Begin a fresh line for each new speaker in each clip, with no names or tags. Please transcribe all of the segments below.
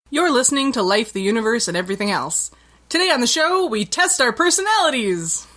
You're listening to Life, the Universe, and Everything Else. Today on the show, we test our personalities!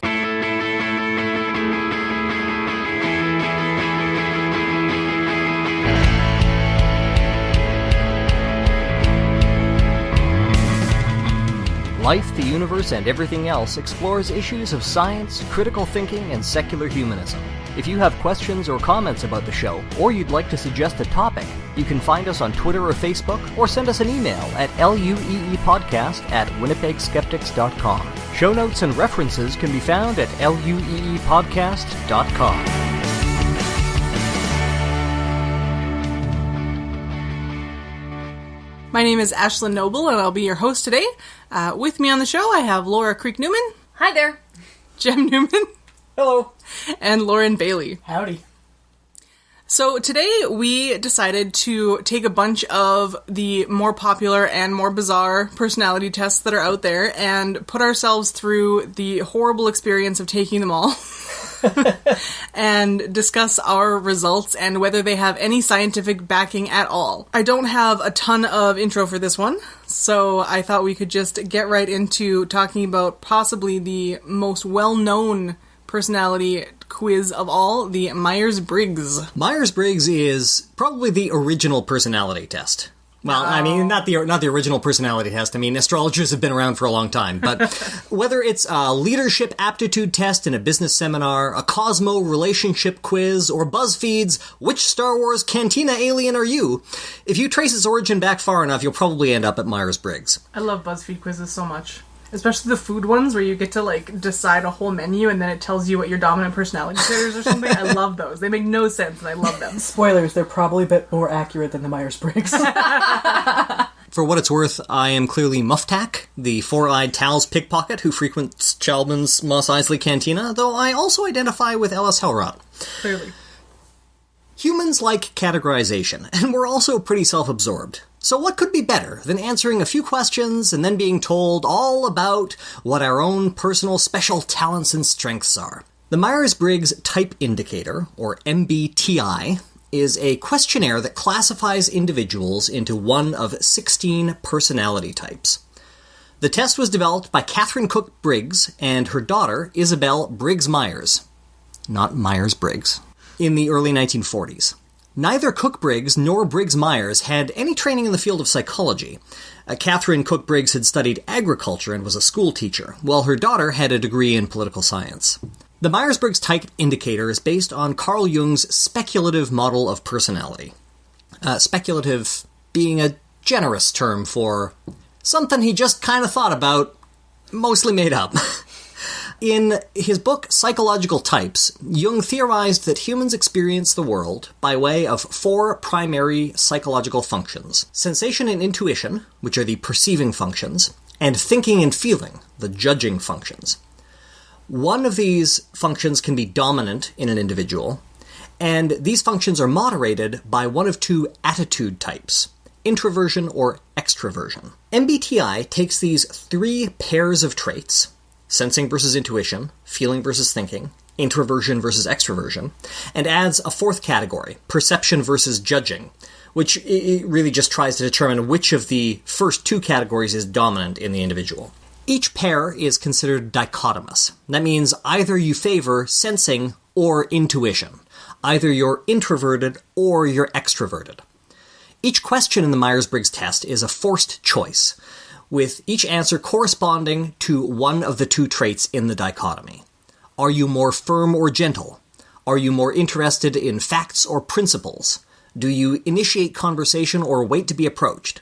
Life, the Universe, and Everything Else explores issues of science, critical thinking, and secular humanism. If you have questions or comments about the show, or you'd like to suggest a topic, you can find us on Twitter or Facebook, or send us an email at lueepodcast@winnipegskeptics.com. Show notes and references can be found at lueepodcast.com.
My name is Ashlyn Noble, and I'll be your host today. With me on the show, I have Laura Creek-Newman.
Hi there.
Jem Newman.
Hello.
And Lauren Bailey.
Howdy.
So today we decided to take a bunch of the more popular and more bizarre personality tests that are out there and put ourselves through the horrible experience of taking them all and discuss our results and whether they have any scientific backing at all. I don't have a ton of intro for this one, so I thought we could just get right into talking about possibly the most well-known personality quiz of all, the Myers-Briggs.
Myers-Briggs is probably the original personality test. Well, I mean, not the original personality test. I mean, astrologers have been around for a long time. But whether it's a leadership aptitude test in a business seminar, a Cosmo relationship quiz, or BuzzFeed's Which Star Wars Cantina Alien Are You?, if you trace its origin back far enough, you'll probably end up at Myers-Briggs.
I love BuzzFeed quizzes so much. Especially the food ones where you get to, decide a whole menu and then it tells you what your dominant personality is or something. I love those. They make no sense and I love them.
Spoilers, they're probably a bit more accurate than the Myers-Briggs.
For what it's worth, I am clearly Muftak, the four-eyed Tal's pickpocket who frequents Chalban's Mos Eisley Cantina, though I also identify with Ellis Hellrott.
Clearly.
Humans like categorization, and we're also pretty self-absorbed. So what could be better than answering a few questions and then being told all about what our own personal special talents and strengths are? The Myers-Briggs Type Indicator, or MBTI, is a questionnaire that classifies individuals into one of 16 personality types. The test was developed by Catherine Cook Briggs and her daughter, Isabel Briggs Myers. Not Myers-Briggs. In the early 1940s. Neither Cook-Briggs nor Briggs-Myers had any training in the field of psychology. Catherine Cook-Briggs had studied agriculture and was a school teacher, while her daughter had a degree in political science. The Myers-Briggs Type Indicator is based on Carl Jung's speculative model of personality. Speculative being a generous term for something he just kind of thought about, mostly made up. In his book, Psychological Types, Jung theorized that humans experience the world by way of four primary psychological functions: sensation and intuition, which are the perceiving functions, and thinking and feeling, the judging functions. One of these functions can be dominant in an individual, and these functions are moderated by one of two attitude types: introversion or extroversion. MBTI takes these three pairs of traits, sensing versus intuition, feeling versus thinking, introversion versus extroversion, and adds a fourth category, perception versus judging, which it really just tries to determine which of the first two categories is dominant in the individual. Each pair is considered dichotomous. That means either you favor sensing or intuition. Either you're introverted or you're extroverted. Each question in the Myers-Briggs test is a forced choice, with each answer corresponding to one of the two traits in the dichotomy. Are you more firm or gentle? Are you more interested in facts or principles? Do you initiate conversation or wait to be approached?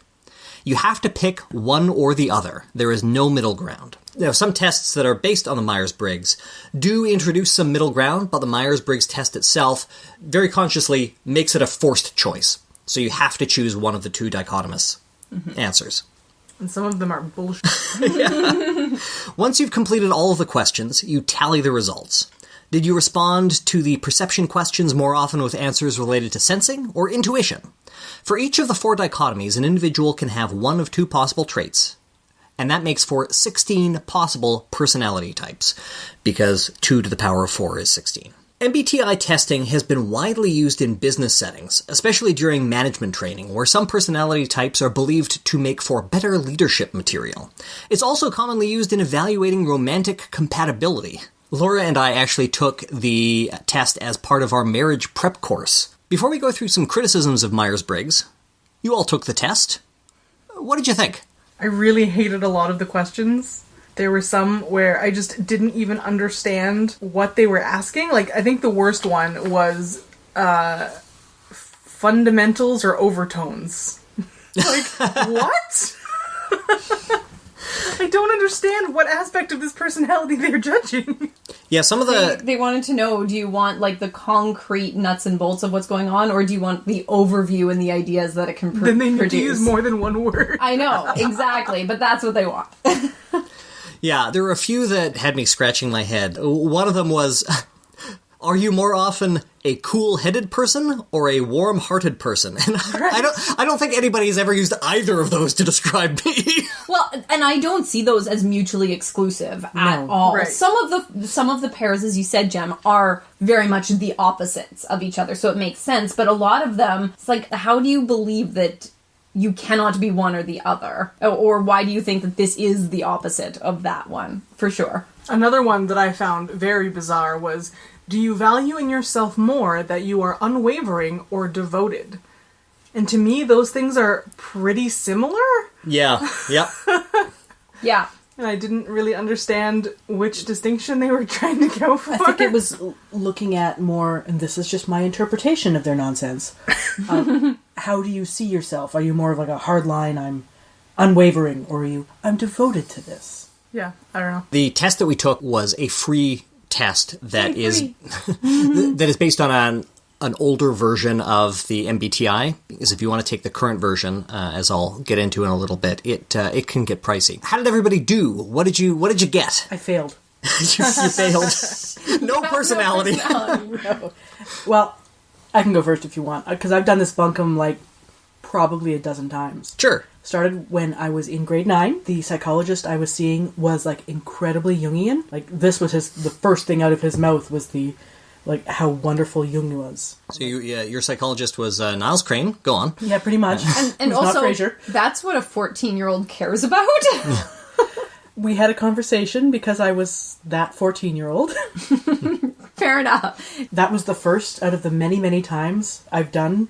You have to pick one or the other. There is no middle ground. Now, some tests that are based on the Myers-Briggs do introduce some middle ground, but the Myers-Briggs test itself very consciously makes it a forced choice. So you have to choose one of the two dichotomous answers.
And some of them are bullshit.
Once you've completed all of the questions, you tally the results. Did you respond to the perception questions more often with answers related to sensing or intuition? For each of the four dichotomies, an individual can have one of two possible traits, and that makes for 16 possible personality types, because 2 to the power of 4 is 16. MBTI testing has been widely used in business settings, especially during management training, where some personality types are believed to make for better leadership material. It's also commonly used in evaluating romantic compatibility. Laura and I actually took the test as part of our marriage prep course. Before we go through some criticisms of Myers-Briggs, you all took the test. What did you think?
I really hated a lot of the questions. There were some where I just didn't even understand what they were asking. Like, I think the worst one was fundamentals or overtones. Like, what? I don't understand what aspect of this personality they're judging.
Yeah, some of the...
They wanted to know, do you want, like, the concrete nuts and bolts of what's going on, or do you want the overview and the ideas that it can produce?
Then they need to use more than one word.
I know, exactly, but that's what they want.
Yeah, there were a few that had me scratching my head. One of them was, are you more often a cool-headed person or a warm-hearted person? And I don't think anybody's ever used either of those to describe me.
Well, and I don't see those as mutually exclusive at all.
Right.
Some of the pairs, as you said, Jem, are very much the opposites of each other, so it makes sense. But a lot of them, it's like, how do you believe that you cannot be one or the other? Or why do you think that this is the opposite of that one? For sure.
Another one that I found very bizarre was, do you value in yourself more that you are unwavering or devoted? And to me, those things are pretty similar.
Yeah, yep.
Yeah.
And I didn't really understand which distinction they were trying to go for.
I think it was looking at more, and this is just my interpretation of their nonsense. How do you see yourself? Are you more of like a hard line, I'm unwavering, or are you, I'm devoted to this?
Yeah, I don't know.
The test that we took was a free test that is that is based on an older version of the MBTI, because if you want to take the current version, as I'll get into in a little bit, it can get pricey. How did everybody do? What did you get?
I failed.
You failed. No personality.
No. Well, I can go first if you want, because I've done this bunkum like probably a dozen times.
Sure.
Started when I was in grade 9. The psychologist I was seeing was like incredibly Jungian. Like this was the first thing out of his mouth was the like how wonderful Jung was.
So your psychologist was Niles Crane. Go on.
Yeah, pretty much.
And
also,
that's what a 14-year-old cares about.
We had a conversation because I was that 14-year-old.
Fair enough.
That was the first out of the many, many times I've done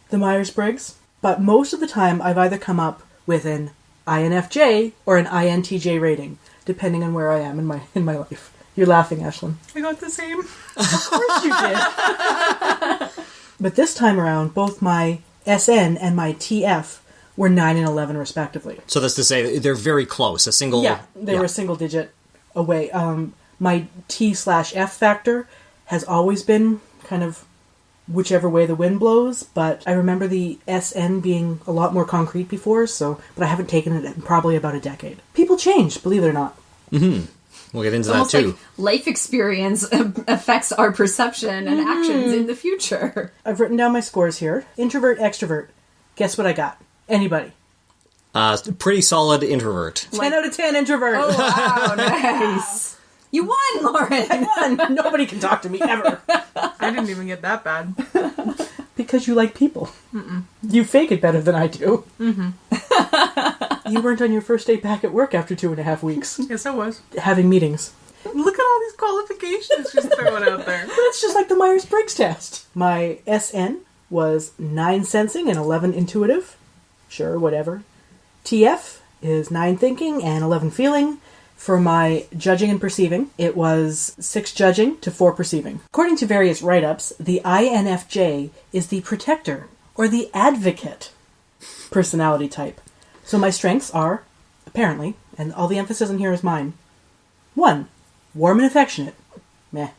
the Myers-Briggs. But most of the time I've either come up with an INFJ or an INTJ rating, depending on where I am in my life. You're laughing, Ashlyn.
I got the same.
Of course you did. But this time around, both my SN and my TF were 9 and 11 respectively.
So that's to say they're very close. A single...
Yeah, they were a single digit away. My T/F factor has always been kind of whichever way the wind blows, but I remember the SN being a lot more concrete before, but I haven't taken it in probably about a decade. People change, believe it or not.
Mm-hmm. We'll get into that too.
Like life experience affects our perception and actions in the future.
I've written down my scores here. Introvert, extrovert. Guess what I got? Anybody?
Pretty solid introvert.
10 out of 10 introvert.
Oh, wow, nice. You won, Lauren.
I won. Nobody can talk to me ever.
I didn't even get that bad.
Because you like people. Mm-mm. You fake it better than I do. Mm-hmm. You weren't on your first day back at work after 2.5 weeks.
Yes, I was.
Having meetings.
Look at all these qualifications she's throwing out there.
That's just like the Myers-Briggs test. My SN was 9 sensing and 11 intuitive. Sure, whatever. TF is 9 thinking and 11 feeling. For my judging and perceiving, it was 6 judging to 4 perceiving. According to various write-ups, the INFJ is the protector or the advocate personality type. So my strengths are, apparently, and all the emphasis in here is mine. 1, warm and affectionate. Meh.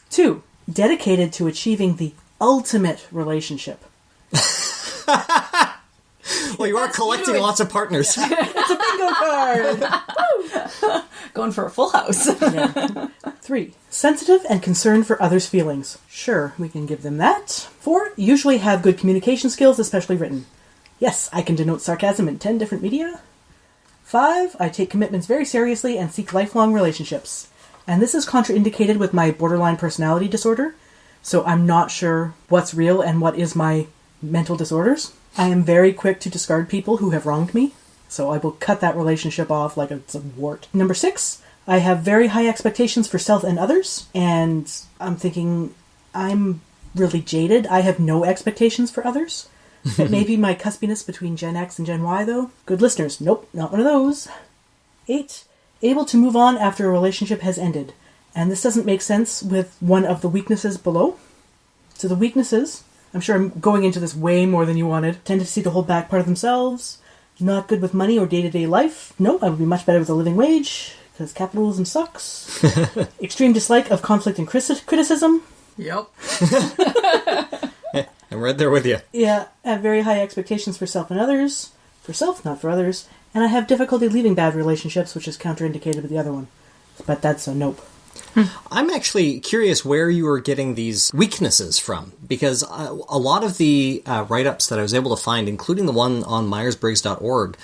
2, dedicated to achieving the ultimate relationship.
Well, you are collecting lots of partners.
It's a bingo card!
Going for a full house.
Yeah. 3, sensitive and concerned for others' feelings. Sure, we can give them that. 4, usually have good communication skills, especially written. Yes, I can denote sarcasm in 10 different media. 5, I take commitments very seriously and seek lifelong relationships. And this is contraindicated with my borderline personality disorder, so I'm not sure what's real and what is my mental disorders. I am very quick to discard people who have wronged me, so I will cut that relationship off like it's a wart. Number 6, I have very high expectations for self and others, and I'm thinking I'm really jaded. I have no expectations for others. It may be my cuspiness between Gen X and Gen Y, though. Good listeners, nope, not one of those. 8, able to move on after a relationship has ended. And this doesn't make sense with one of the weaknesses below. So the weaknesses, I'm sure I'm going into this way more than you wanted. Tendency to hold back part of themselves. Not good with money or day-to-day life. No, I would be much better with a living wage, because capitalism sucks. Extreme dislike of conflict and criticism.
Yep.
I'm right there with you.
Yeah, I have very high expectations for self and others. For self, not for others. And I have difficulty leaving bad relationships, which is counterindicated with the other one. But that's a nope.
I'm actually curious where you are getting these weaknesses from, because a lot of the write-ups that I was able to find, including the one on Myers-Briggs.org,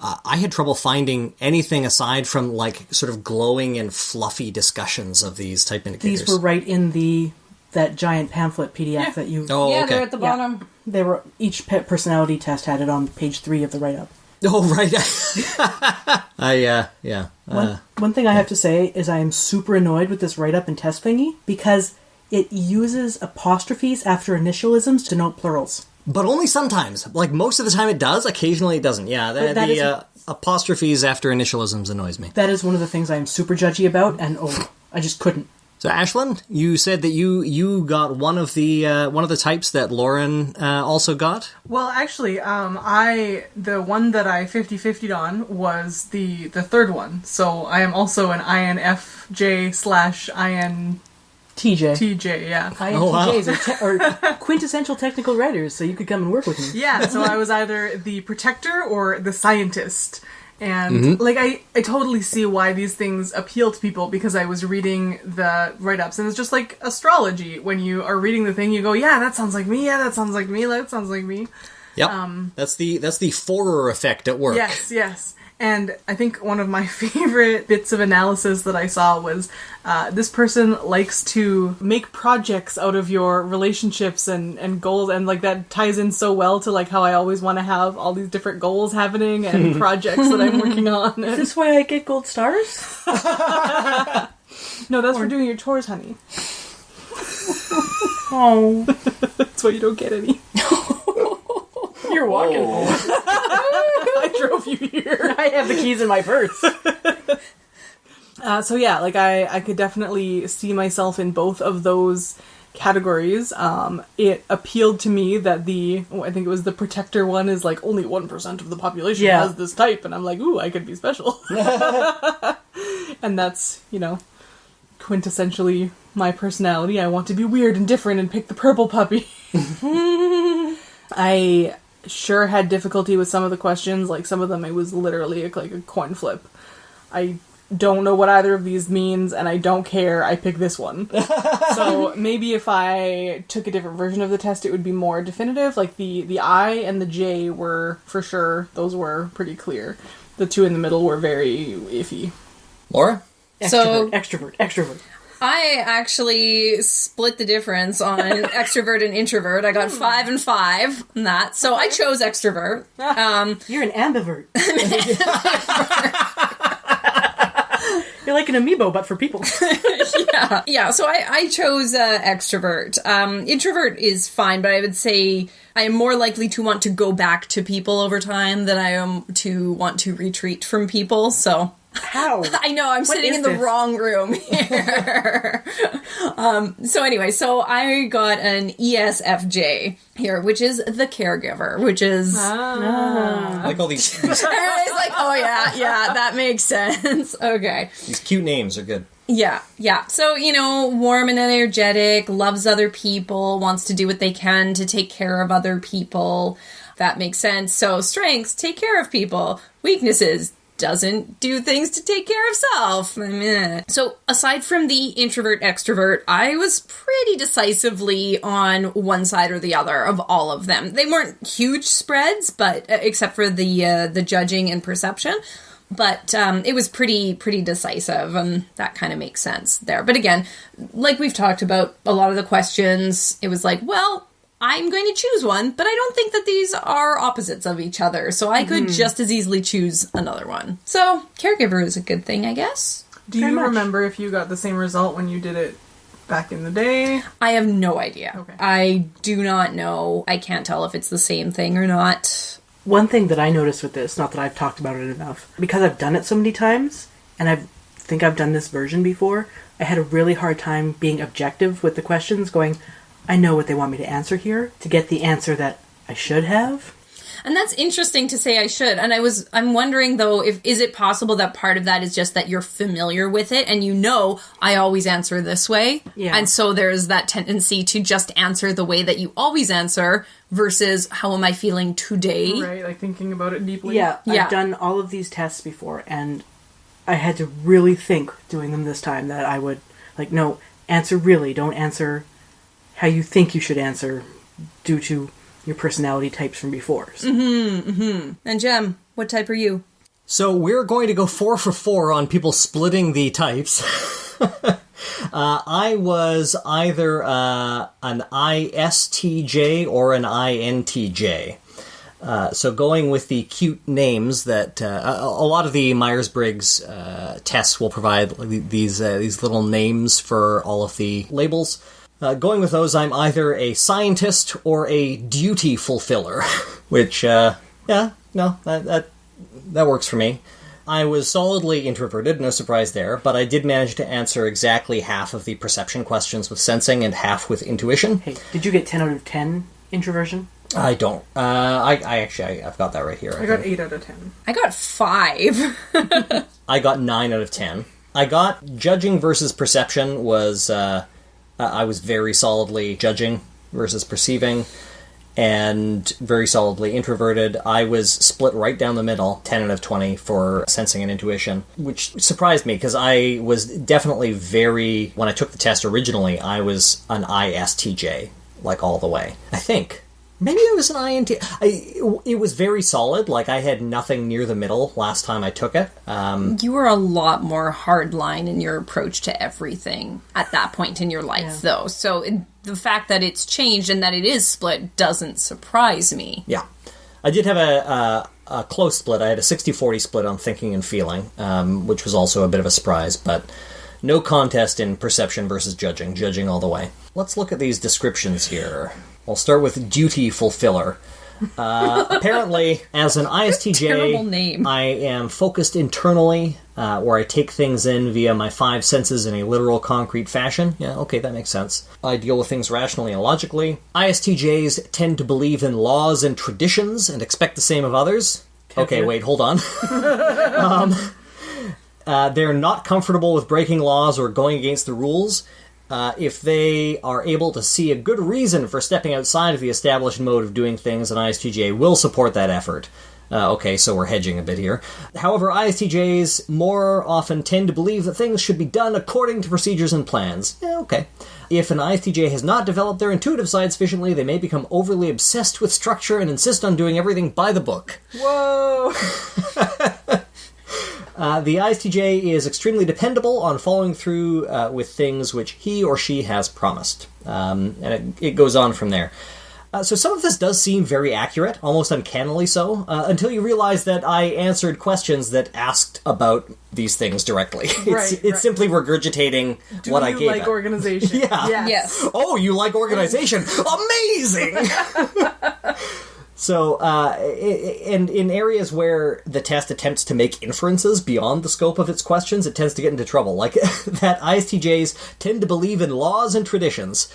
I had trouble finding anything aside from like sort of glowing and fluffy discussions of these type indicators.
These were right in that giant pamphlet PDF that you...
Oh,
Yeah,
okay.
they're at the bottom.
They were, each personality test had it on page 3 of the write-up.
Oh, right. Yeah.
One thing I have to say is I am super annoyed with this write-up and test thingy because it uses apostrophes after initialisms to denote plurals.
But only sometimes. Like, most of the time it does. Occasionally it doesn't. Yeah, the apostrophes after initialisms annoys me.
That is one of the things I am super judgy about, and I just couldn't.
So, Ashlyn, you said that you got one of the types that Lauren also got?
Well, actually, the one that I 50-50'd on was the third one. So I am also an INFJ/IN
TJ.
TJ, yeah.
INTJs are quintessential technical writers, so you could come and work with me.
Yeah, so I was either the protector or the scientist. And, I totally see why these things appeal to people, because I was reading the write-ups, and it's just like astrology. When you are reading the thing, you go, yeah, that sounds like me, yeah, that sounds like me, that sounds like me.
Yep, that's the Forer effect at work.
Yes. And I think one of my favorite bits of analysis that I saw was this person likes to make projects out of your relationships and goals, and like that ties in so well to like how I always want to have all these different goals happening and projects that I'm working on.
Is this why I get gold stars?
No, that's for doing your chores, honey.
Oh.
That's why you don't get any.
You're walking.
I drove you here.
I have the keys in my purse.
So yeah, like I could definitely see myself in both of those categories. It appealed to me that I think it was the protector one is like only 1% of the population has this type, and I'm like, ooh, I could be special. And that's, quintessentially my personality. I want to be weird and different and pick the purple puppy. I sure had difficulty with some of the questions. Like some of them, it was literally like a coin flip. I don't know what either of these means, and I don't care. I pick this one. So maybe if I took a different version of the test, it would be more definitive. Like the I and the J were, for sure, those were pretty clear. The two in the middle were very iffy.
Laura?
Extrovert.
I actually split the difference on extrovert and introvert. I got 5 and 5 on that, so I chose extrovert.
You're an ambivert. You're like an amiibo, but for people.
Yeah. So I chose extrovert. Introvert is fine, but I would say I am more likely to want to go back to people over time than I am to want to retreat from people, so...
How?
I know, I'm sitting in the wrong room here. So anyway, so I got an ESFJ here, which is the caregiver, which is...
I like all these
Everybody's like, oh yeah, that makes sense. Okay.
these cute names are good.
Yeah. So, warm and energetic, loves other people, wants to do what they can to take care of other people. That makes sense. So strengths, take care of people. Weaknesses, doesn't do things to take care of self. So aside from the introvert extrovert, I was pretty decisively on one side or the other of all of them. They weren't huge spreads, but except for the judging and perception. But it was pretty decisive, and that kind of makes sense there. But again, like we've talked about, a lot of the questions, it was like, well, I'm going to choose one, but I don't think that these are opposites of each other, so I could just as easily choose another one. So, caregiver is a good thing, I guess.
Do you remember if you got the same result when you did it back in the day?
I have no idea.
Okay.
I do not know. I can't tell if it's the same thing or not.
One thing that I noticed with this, not that I've talked about it enough, because I've done it so many times, and I think I've done this version before, I had a really hard time being objective with the questions, going, I know what they want me to answer here, to get the answer that I should have.
And that's interesting to say I should. And I'm wondering though, is it possible that part of that is just that you're familiar with it and you know I always answer this way?
Yeah.
And so there's that tendency to just answer the way that you always answer versus how am I feeling today?
Right, like thinking about it deeply.
Yeah,
Yeah.
I've done all of these tests before, and I had to really think doing them this time that I would, like, no, answer really, don't answer how you think you should answer due to your personality types from before.
And Jem, what type are you?
So we're going to go 4 for 4 on people splitting the types. I was either an ISTJ or an INTJ. So going with the cute names that a lot of the Myers-Briggs tests will provide these little names for all of the labels. Going with those, I'm either a scientist or a duty fulfiller, which, that works for me. I was solidly introverted, no surprise there, but I did manage to answer exactly half of the perception questions with sensing and half with intuition.
Hey, did you get 10 out of 10 introversion?
I don't. I've got that right here.
I got 8 out of 10.
I got 5.
I got 9 out of 10. I got judging versus perception was, I was very solidly judging versus perceiving, and very solidly introverted. I was split right down the middle, 10 out of 20 for sensing and intuition, which surprised me because I was definitely when I took the test originally, I was an ISTJ, like all the way. I think. Maybe I was an INT. It was very solid. Like, I had nothing near the middle last time I took it.
You were a lot more hardline in your approach to everything at that point in your life, though. So the fact that it's changed and that it is split doesn't surprise me.
Yeah. I did have a close split. I had a 60-40 split on thinking and feeling, which was also a bit of a surprise, but no contest in perception versus judging. Judging all the way. Let's look at these descriptions here. I'll start with duty fulfiller. Apparently, as an ISTJ,
terrible name.
I am focused internally, where I take things in via my 5 senses in a literal, concrete fashion. Yeah, okay, that makes sense. I deal with things rationally and logically. ISTJs tend to believe in laws and traditions and expect the same of others. Okay, wait, hold on. They're not comfortable with breaking laws or going against the rules. If they are able to see a good reason for stepping outside of the established mode of doing things, an ISTJ will support that effort. Okay, so we're hedging a bit here. However, ISTJs more often tend to believe that things should be done according to procedures and plans. Yeah, okay. If an ISTJ has not developed their intuitive side sufficiently, they may become overly obsessed with structure and insist on doing everything by the book.
Whoa!
The ISTJ is extremely dependable on following through with things which he or she has promised. And it goes on from there. So some of this does seem very accurate, almost uncannily so, until you realize that I answered questions that asked about these things directly. It's simply regurgitating what I gave it.
Do you like organization?
Yeah.
Yes.
Oh, you like organization? Amazing! So, and in areas where the test attempts to make inferences beyond the scope of its questions, it tends to get into trouble. Like that ISTJs tend to believe in laws and traditions.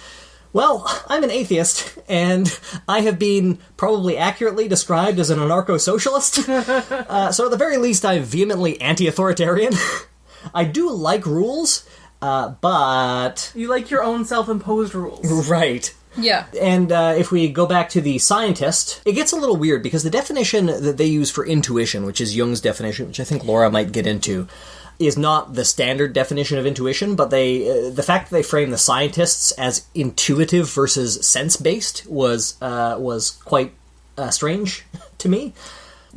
Well, I'm an atheist, and I have been probably accurately described as an anarcho-socialist. So at the very least, I'm vehemently anti-authoritarian. I do like rules, but...
You like your own self-imposed rules.
Right.
Yeah.
And if we go back to the scientist, it gets a little weird because the definition that they use for intuition, which is Jung's definition, which I think Laura might get into, is not the standard definition of intuition, but the fact that they frame the scientists as intuitive versus sense-based was quite strange to me.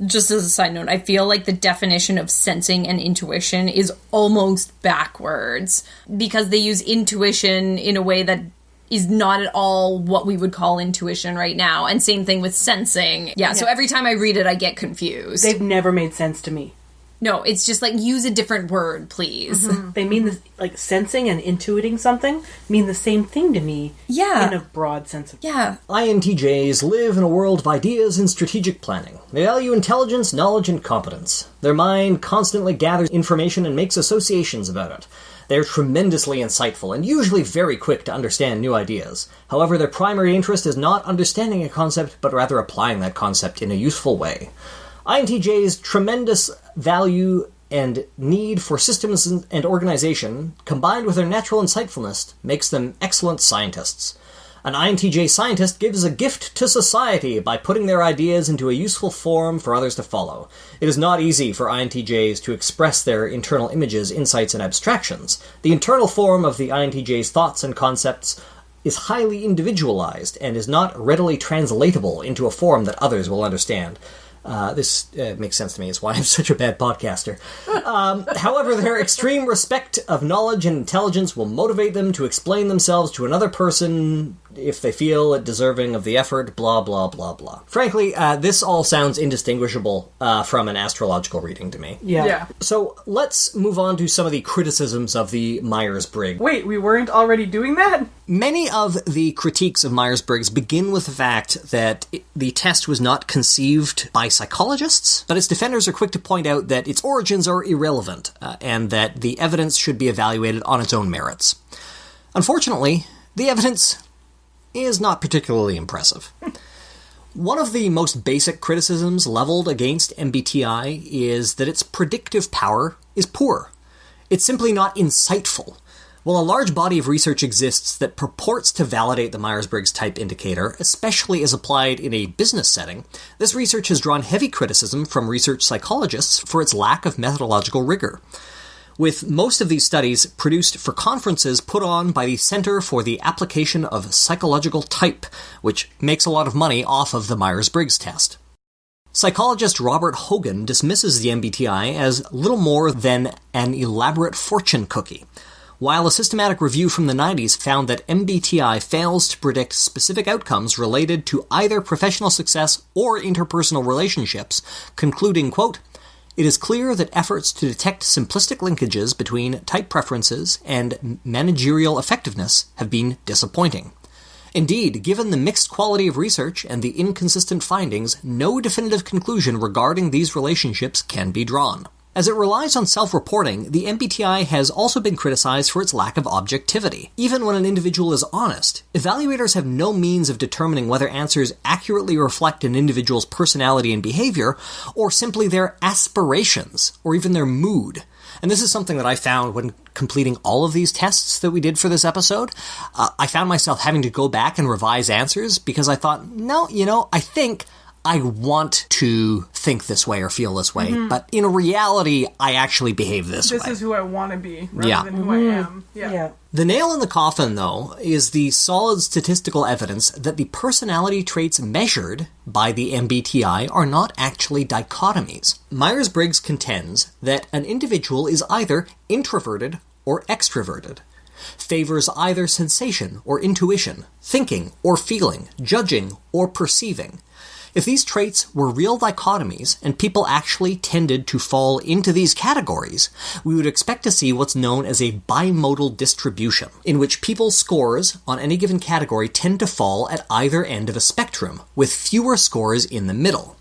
just as a side note, I feel like the definition of sensing and intuition is almost backwards because they use intuition in a way that is not at all what we would call intuition right now. And same thing with sensing. Yeah, so every time I read it, I get confused.
They've never made sense to me.
No, it's just like, use a different word, please.
Mm-hmm. They mean this, like, sensing and intuiting something mean the same thing to me.
Yeah.
In a broad sense of...
Yeah.
INTJs live in a world of ideas and strategic planning. They value intelligence, knowledge, and competence. Their mind constantly gathers information and makes associations about it. They're tremendously insightful and usually very quick to understand new ideas. However, their primary interest is not understanding a concept, but rather applying that concept in a useful way. INTJ's tremendous value and need for systems and organization, combined with their natural insightfulness, makes them excellent scientists. An INTJ scientist gives a gift to society by putting their ideas into a useful form for others to follow. It is not easy for INTJs to express their internal images, insights, and abstractions. The internal form of the INTJ's thoughts and concepts is highly individualized and is not readily translatable into a form that others will understand. This makes sense to me. It's why I'm such a bad podcaster. However, their extreme respect of knowledge and intelligence will motivate them to explain themselves to another person if they feel it deserving of the effort, blah, blah, blah, blah. Frankly, this all sounds indistinguishable from an astrological reading to me.
Yeah.
So let's move on to some of the criticisms of the Myers-Briggs.
Wait, we weren't already doing that?
Many of the critiques of Myers-Briggs begin with the fact that the test was not conceived by psychologists, but its defenders are quick to point out that its origins are irrelevant, and that the evidence should be evaluated on its own merits. Unfortunately, the evidence is not particularly impressive. One of the most basic criticisms leveled against MBTI is that its predictive power is poor. It's simply not insightful. While a large body of research exists that purports to validate the Myers-Briggs Type Indicator, especially as applied in a business setting, this research has drawn heavy criticism from research psychologists for its lack of methodological rigor. With most of these studies produced for conferences put on by the Center for the Application of Psychological Type, which makes a lot of money off of the Myers-Briggs test. Psychologist Robert Hogan dismisses the MBTI as little more than an elaborate fortune cookie. While a systematic review from the 90s found that MBTI fails to predict specific outcomes related to either professional success or interpersonal relationships, concluding, quote, "It is clear that efforts to detect simplistic linkages between type preferences and managerial effectiveness have been disappointing. Indeed, given the mixed quality of research and the inconsistent findings, no definitive conclusion regarding these relationships can be drawn." As it relies on self-reporting, the MBTI has also been criticized for its lack of objectivity. Even when an individual is honest, evaluators have no means of determining whether answers accurately reflect an individual's personality and behavior, or simply their aspirations, or even their mood. And this is something that I found when completing all of these tests that we did for this episode. I found myself having to go back and revise answers because I thought, no, I think I want to think this way or feel this way, but in reality, I actually behave this way.
This is who I want to be, rather than who I am. Yeah.
The nail in the coffin, though, is the solid statistical evidence that the personality traits measured by the MBTI are not actually dichotomies. Myers-Briggs contends that an individual is either introverted or extroverted, favors either sensation or intuition, thinking or feeling, judging or perceiving. If these traits were real dichotomies, and people actually tended to fall into these categories, we would expect to see what's known as a bimodal distribution, in which people's scores on any given category tend to fall at either end of a spectrum, with fewer scores in the middle.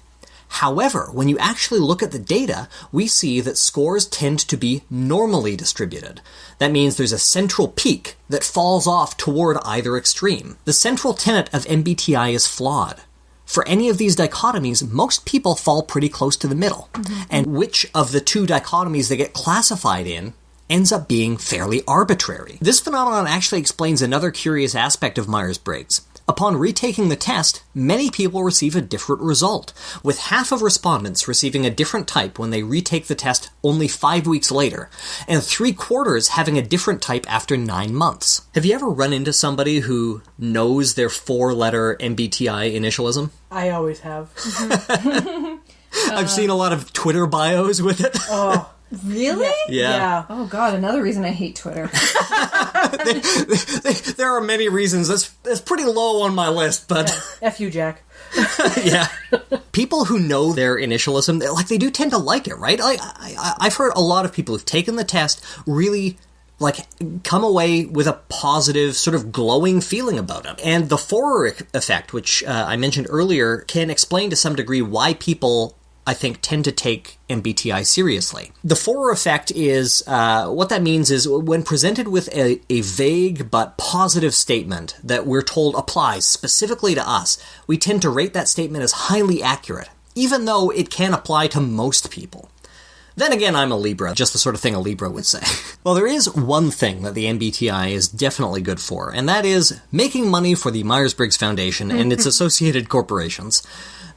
However, when you actually look at the data, we see that scores tend to be normally distributed. That means there's a central peak that falls off toward either extreme. The central tenet of MBTI is flawed. For any of these dichotomies, most people fall pretty close to the middle. And which of the two dichotomies they get classified in ends up being fairly arbitrary. This phenomenon actually explains another curious aspect of Myers-Briggs. Upon retaking the test, many people receive a different result, with half of respondents receiving a different type when they retake the test only 5 weeks later, and 3/4 having a different type after 9 months. Have you ever run into somebody who knows their 4-letter MBTI initialism?
I always have.
I've seen a lot of Twitter bios with it.
Oh,
Really?
Yeah.
Oh god, another reason I hate Twitter.
There are many reasons. That's pretty low on my list, but...
F you, Jack.
Yeah. People who know their initialism, they do tend to like it, right? I've heard a lot of people who've taken the test really, come away with a positive, sort of glowing feeling about it. And the Forer effect, which I mentioned earlier, can explain to some degree why people, I think, tend to take MBTI seriously. The Forer effect is, what that means is when presented with a vague but positive statement that we're told applies specifically to us, we tend to rate that statement as highly accurate, even though it can apply to most people. Then again, I'm a Libra, just the sort of thing a Libra would say. Well, there is one thing that the MBTI is definitely good for, and that is making money for the Myers-Briggs Foundation and its associated corporations.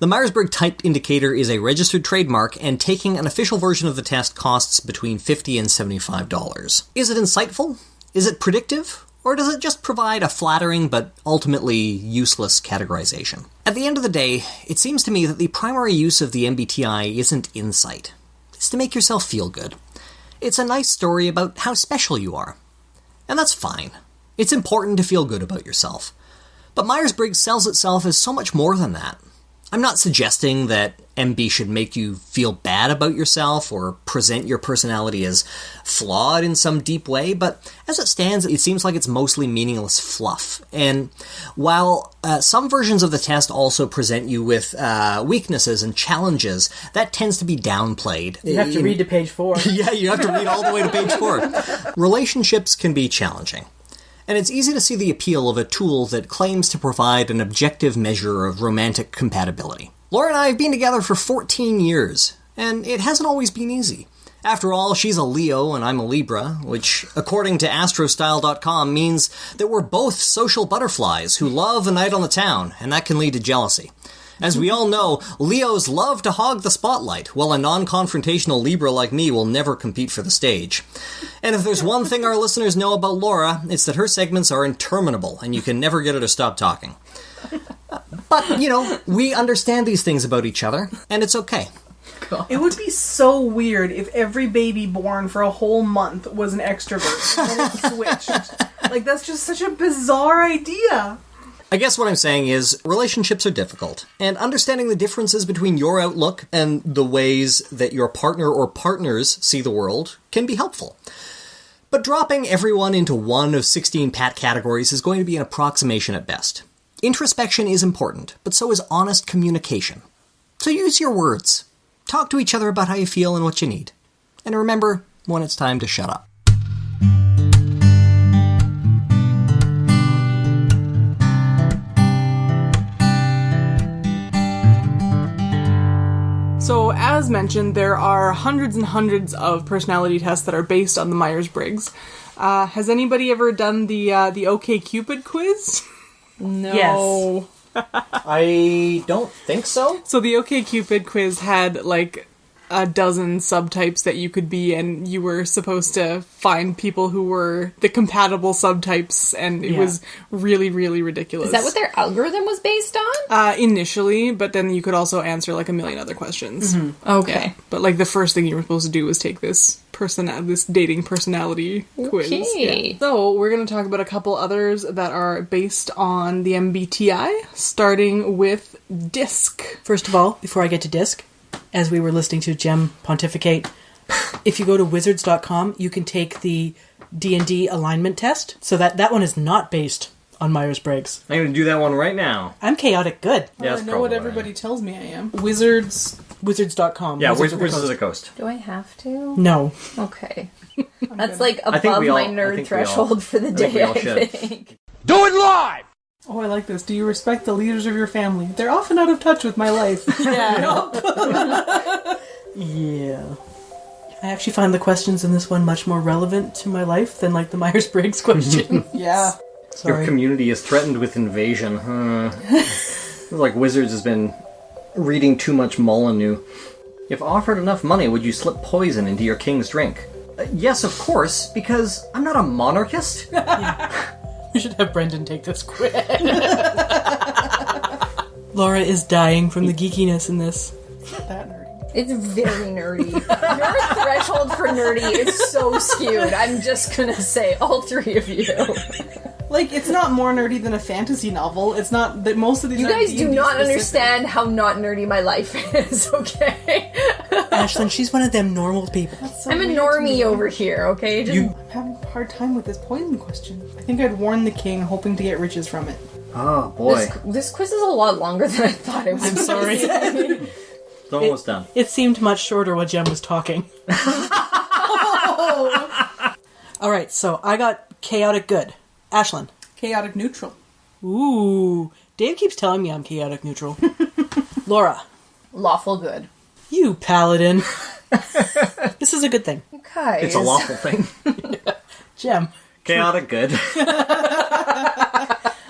The Myers-Briggs Type Indicator is a registered trademark, and taking an official version of the test costs between $50 and $75. Is it insightful? Is it predictive? Or does it just provide a flattering but ultimately useless categorization? At the end of the day, it seems to me that the primary use of the MBTI isn't insight. It's to make yourself feel good. It's a nice story about how special you are. And that's fine. It's important to feel good about yourself. But Myers-Briggs sells itself as so much more than that. I'm not suggesting that MB should make you feel bad about yourself or present your personality as flawed in some deep way, but as it stands, it seems like it's mostly meaningless fluff. And while some versions of the test also present you with weaknesses and challenges, that tends to be downplayed.
You have to read to page 4.
Yeah, you have to read all the way to page 4. Relationships can be challenging. And it's easy to see the appeal of a tool that claims to provide an objective measure of romantic compatibility. Laura and I have been together for 14 years, and it hasn't always been easy. After all, she's a Leo and I'm a Libra, which, according to astrostyle.com, means that we're both social butterflies who love a night on the town, and that can lead to jealousy. As we all know, Leos love to hog the spotlight, while a non-confrontational Libra like me will never compete for the stage. And if there's one thing our listeners know about Laura, it's that her segments are interminable, and you can never get her to stop talking. But, we understand these things about each other, and it's okay.
God. It would be so weird if every baby born for a whole month was an extrovert, and then it switched. That's just such a bizarre idea.
I guess what I'm saying is, relationships are difficult, and understanding the differences between your outlook and the ways that your partner or partners see the world can be helpful. But dropping everyone into one of 16 pat categories is going to be an approximation at best. Introspection is important, but so is honest communication. So use your words. Talk to each other about how you feel and what you need. And remember when it's time to shut up.
So, as mentioned, there are hundreds and hundreds of personality tests that are based on the Myers-Briggs. Has anybody ever done the OkCupid quiz?
No.
Yes.
I don't think so.
So the OkCupid quiz had a dozen subtypes that you could be, and you were supposed to find people who were the compatible subtypes, and it was really, really ridiculous.
Is that what their algorithm was based on?
Initially, but then you could also answer a million other questions.
Mm-hmm. Okay.
Yeah. But the first thing you were supposed to do was take this dating personality quiz.
Okay.
Yeah. So we're going to talk about a couple others that are based on the MBTI, starting with DISC.
First of all, before I get to DISC, as we were listening to Jem pontificate, if you go to wizards.com, you can take the D&D alignment test. So that one is not based on Myers-Briggs.
I'm going to do that one right now.
I'm chaotic good.
Well, I know what everybody tells me I am. Wizards.com.
Yeah, Wizards of the Coast.
Do I have to?
No.
Okay. That's above my nerd threshold for the day, I think.
Do it live!
Oh, I like this. Do you respect the leaders of your family? They're often out of touch with my life.
Yeah. Yeah. I actually find the questions in this one much more relevant to my life than the Myers-Briggs question.
Yeah.
Sorry.
Your community is threatened with invasion. Wizards has been reading too much Molyneux. If offered enough money, would you slip poison into your king's drink? Yes, of course, because I'm not a monarchist.
We should have Brendan take this quiz. Laura is dying from the geekiness in this.
That nerdy.
It's very nerdy. Your threshold for nerdy is so skewed. I'm just gonna say, all three of you.
Like, it's not more nerdy than a fantasy novel. It's not that most of these.
You
are
guys do
D&D
not
specific.
understand how not nerdy my life is, okay?
Ashlyn, she's one of them normal people.
So
I'm a
weird to
normie
me.
over here, okay? Just
I'm having a hard time with this poison question. I think I'd warn the king, hoping to get riches from it.
Oh, boy.
This quiz is a lot longer than I thought it was.
I'm sorry.
It's almost done.
It seemed much shorter while Jem was talking. Alright, so I got chaotic good. Ashlyn.
Chaotic neutral.
Ooh. Dave keeps telling me I'm chaotic neutral. Laura.
Lawful good.
You paladin. This is a good thing.
Okay.
It's a lawful thing.
Jem.
Chaotic good.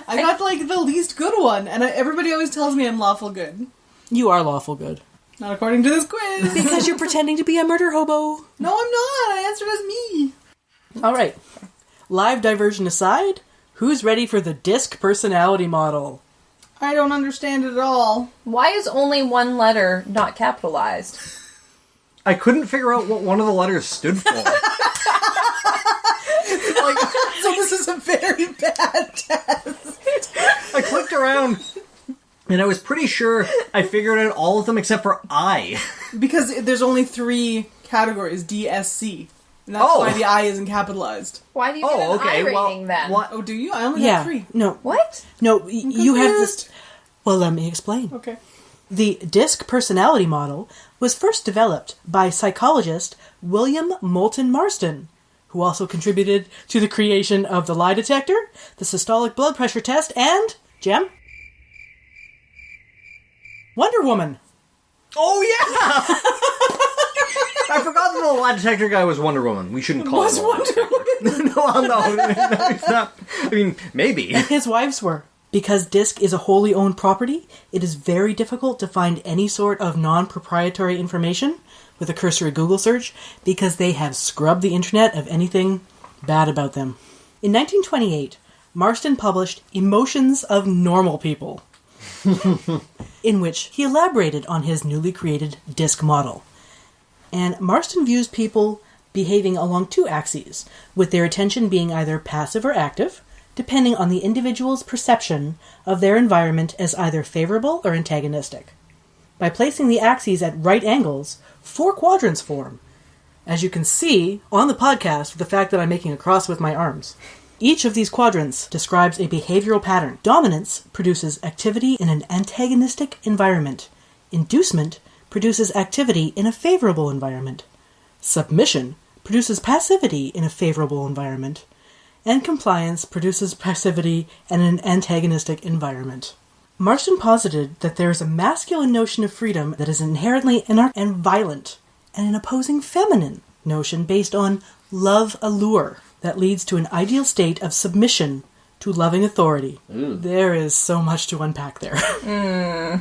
I got, like, the least good one, and everybody always tells me I'm lawful good.
You are lawful good.
Not according to this quiz.
Because you're pretending to be a murder hobo.
No, I'm not. I answered as me.
Alright. Live diversion aside, who's ready for the DISC personality model?
I don't understand it at all.
Why is only one letter not capitalized?
I couldn't figure out what one of the letters stood for.
So this is a very bad test.
I clicked around, and I was pretty sure I figured out all of them except for I.
Because there's only 3 categories, D, S, C. And that's why the I isn't capitalized.
Why do you get an I rating then?
What?
Oh, do you? I only
Yeah.
have 3.
No.
What?
No, you have this...
confused.
Well, let me explain.
Okay.
The DISC personality model was first developed by psychologist William Moulton Marston, who also contributed to the creation of the lie detector, the systolic blood pressure test, and... Jem? Wonder Woman.
Oh, yeah! I forgot that the lie detector guy was Wonder Woman. We shouldn't call him a lie detector. No, it's not. I mean, maybe.
His wives were. Because DISC is a wholly owned property, it is very difficult to find any sort of non-proprietary information with a cursory Google search because they have scrubbed the internet of anything bad about them. In 1928, Marston published Emotions of Normal People, in which he elaborated on his newly created DISC model. And Marston views people behaving along 2 axes, with their attention being either passive or active, depending on the individual's perception of their environment as either favorable or antagonistic. By placing the axes at right angles, 4 quadrants form, as you can see on the podcast with the fact that I'm making a cross with my arms. Each of these quadrants describes a behavioral pattern. Dominance produces activity in an antagonistic environment. Inducement produces activity in a favorable environment. Submission produces passivity in a favorable environment. And compliance produces passivity in an antagonistic environment. Marston posited that there is a masculine notion of freedom that is inherently anarchic and violent, and an opposing feminine notion based on love allure that leads to an ideal state of submission to loving authority. There is so much to unpack there.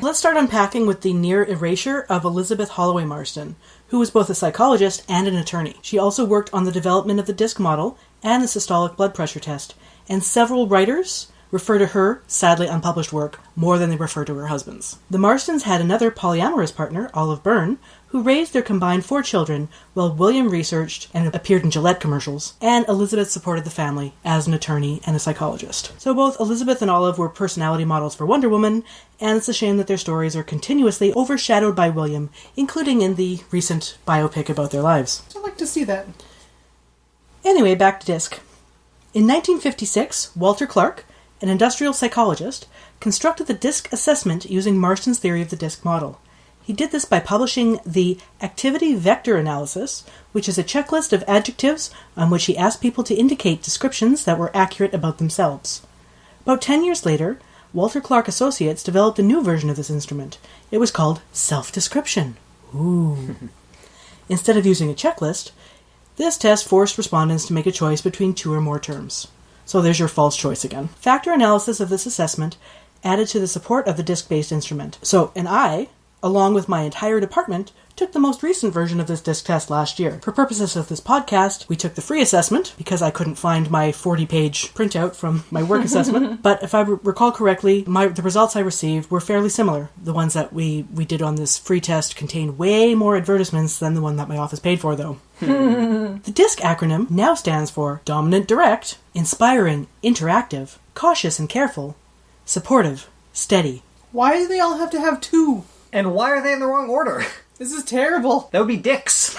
Let's start unpacking with the near erasure of Elizabeth Holloway Marston, who was both a psychologist and an attorney. She also worked on the development of the DISC model and the systolic blood pressure test, and several writers refer to her, sadly unpublished work, more than they refer to her husbands. The Marstons had another polyamorous partner, Olive Byrne, who raised their combined 4 children, while William researched and appeared in Gillette commercials, and Elizabeth supported the family as an attorney and a psychologist. So both Elizabeth and Olive were personality models for Wonder Woman, and it's a shame that their stories are continuously overshadowed by William, including in the recent biopic about their lives.
I'd like to see that.
Anyway, back to DISC. In 1956, Walter Clark, an industrial psychologist, constructed the DISC assessment using Marston's theory of the DISC model. He did this by publishing the Activity Vector Analysis, which is a checklist of adjectives on which he asked people to indicate descriptions that were accurate about themselves. About 10 years later, Walter Clark Associates developed a new version of this instrument. It was called self-description. Ooh. Instead of using a checklist, this test forced respondents to make a choice between 2 or more terms. So there's your false choice again. Factor analysis of this assessment added to the support of the DISC-based instrument. So an I, along with my entire department, took the most recent version of this disc test last year. For purposes of this podcast, we took the free assessment because I couldn't find my 40-page printout from my work assessment. But if I recall correctly, the results I received were fairly similar. The ones that we did on this free test contained way more advertisements than the one that my office paid for, though. The DISC acronym now stands for Dominant Direct, Inspiring, Interactive, Cautious and Careful, Supportive, Steady.
Why do they all have to have two?
And why are they in the wrong order?
This is terrible.
That would be dicks.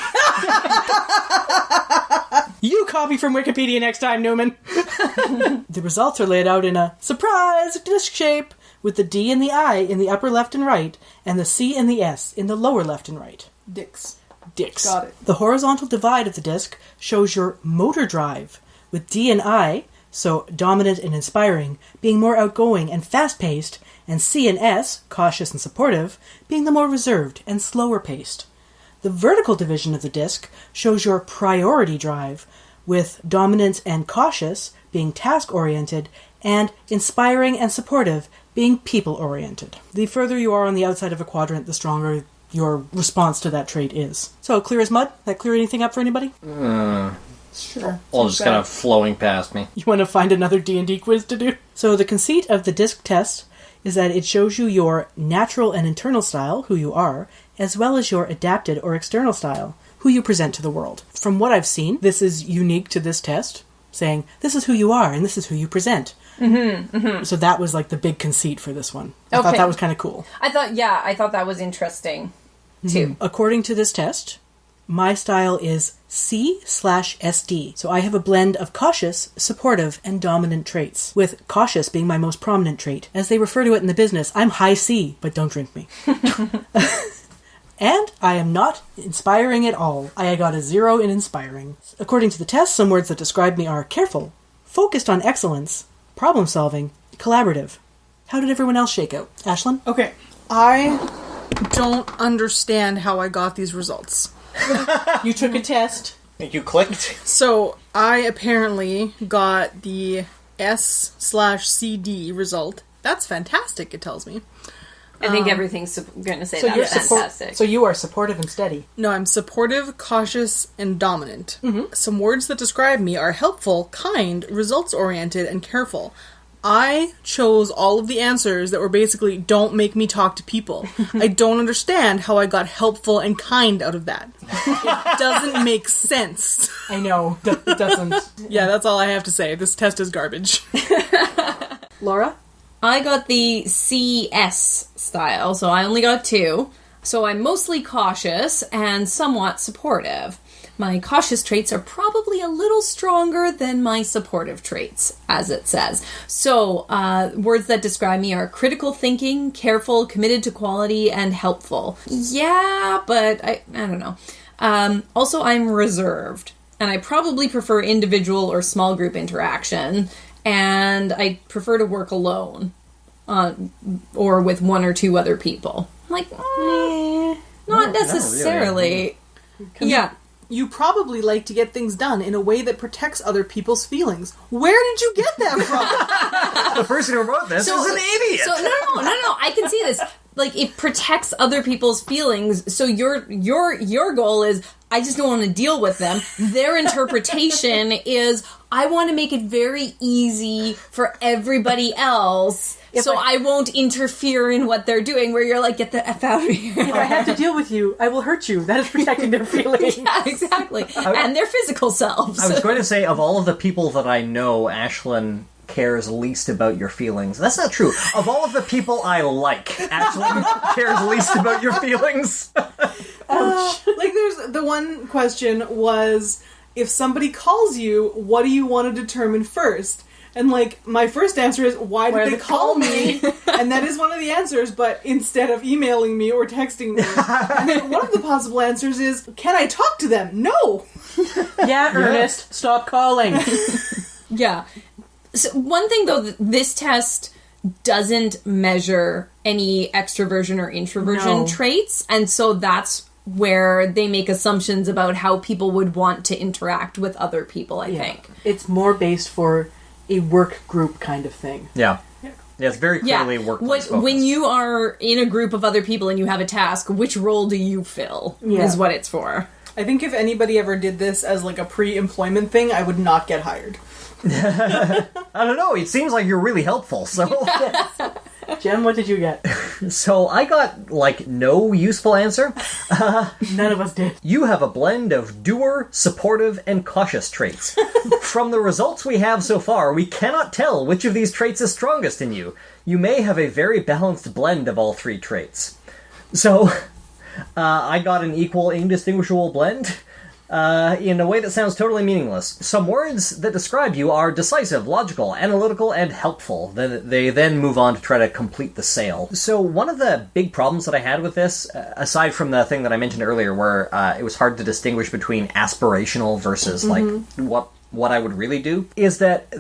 You copy from Wikipedia next time, Newman. The results are laid out in a surprise disc shape, with the D and the I in the upper left and right, and the C and the S in the lower left and right.
Dicks.
Got it. The horizontal divide of the disc shows your motor drive, with D and I, so dominant and inspiring, being more outgoing and fast-paced, and C and S, cautious and supportive, being the more reserved and slower-paced. The vertical division of the disc shows your priority drive, with dominant and cautious being task-oriented, and inspiring and supportive being people-oriented. The further you are on the outside of a quadrant, the stronger your response to that trait is. So, clear as mud? That clear anything up for anybody?
Sure.
All just kind of flowing past me.
You want to find another D&D quiz to do? So the conceit of the DISC test is that it shows you your natural and internal style, who you are, as well as your adapted or external style, who you present to the world. From what I've seen, this is unique to this test, saying, this is who you are and this is who you present. So that was like the big conceit for this one. I thought that was kind of cool.
I thought that was interesting, too.
According to this test, my style is C/SD. So I have a blend of cautious, supportive, and dominant traits, with cautious being my most prominent trait. As they refer to it in the business, I'm high C, but don't drink me. And I am not inspiring at all. I got a 0 in inspiring. According to the test, some words that describe me are careful, focused on excellence, problem solving, collaborative. How did everyone else shake out? Ashlyn?
Okay. I don't understand how I got these results.
You took a test.
You clicked?
So, I apparently got the S/CD result. That's fantastic, it tells me.
I think everything's going to say that's fantastic.
So you are supportive and steady.
No, I'm supportive, cautious, and dominant. Some words that describe me are helpful, kind, results-oriented, and careful. I chose all of the answers that were basically, don't make me talk to people. I don't understand how I got helpful and kind out of that. It doesn't make sense.
I know. It doesn't.
Yeah, that's all I have to say. This test is garbage.
Laura?
I got the CS style, so I only got 2. So I'm mostly cautious and somewhat supportive. My cautious traits are probably a little stronger than my supportive traits, as it says. So, words that describe me are critical thinking, careful, committed to quality, and helpful. Yeah, but I don't know. Also, I'm reserved, and I probably prefer individual or small group interaction, and I prefer to work alone, or with 1 or 2 other people. Like, not necessarily. Yeah.
You probably like to get things done in a way that protects other people's feelings. Where did you get that from?
The person who wrote this is an idiot.
So no. I can see this. Like, it protects other people's feelings. So your goal is, I just don't want to deal with them. Their interpretation is, I want to make it very easy for everybody else. I won't interfere in what they're doing, where you're like, get the F out of here.
If I have to deal with you, I will hurt you. That is protecting their feelings.
Yeah, exactly. And their physical selves.
I was going to say, of all of the people that I know, Ashlyn cares least about your feelings. That's not true. Of all of the people I like, Ashlyn cares least about your feelings.
Like, there's the one question was, if somebody calls you, what do you want to determine first? And, like, my first answer is, why did they call me? And that is one of the answers, but instead of emailing me or texting me. And then one of the possible answers is, can I talk to them? No!
Yeah, Ernest, stop calling.
Yeah. So one thing, though, this test doesn't measure any extroversion or introversion traits, and so that's where they make assumptions about how people would want to interact with other people, I think.
It's more based for a work group kind of thing.
Yeah. Yeah, it's very clearly workplace focused.
When you are in a group of other people and you have a task, which role do you fill is what it's for.
I think if anybody ever did this as like a pre-employment thing, I would not get hired.
I don't know, it seems like you're really helpful, so...
Jem, what did you get?
So I got, like, no useful answer.
None of us did.
You have a blend of doer, supportive, and cautious traits. From the results we have so far, we cannot tell which of these traits is strongest in you. You may have a very balanced blend of all three traits. So, I got an equal, indistinguishable blend. In a way that sounds totally meaningless. Some words that describe you are decisive, logical, analytical, and helpful. They then move on to try to complete the sale. So one of the big problems that I had with this, aside from the thing that I mentioned earlier where it was hard to distinguish between aspirational versus like what I would really do, is that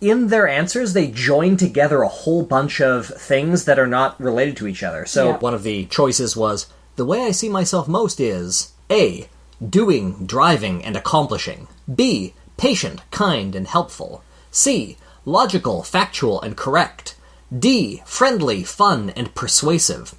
in their answers they join together a whole bunch of things that are not related to each other. So one of the choices was, the way I see myself most is A, doing, driving, and accomplishing. B, patient, kind, and helpful. C, logical, factual, and correct. D, friendly, fun, and persuasive.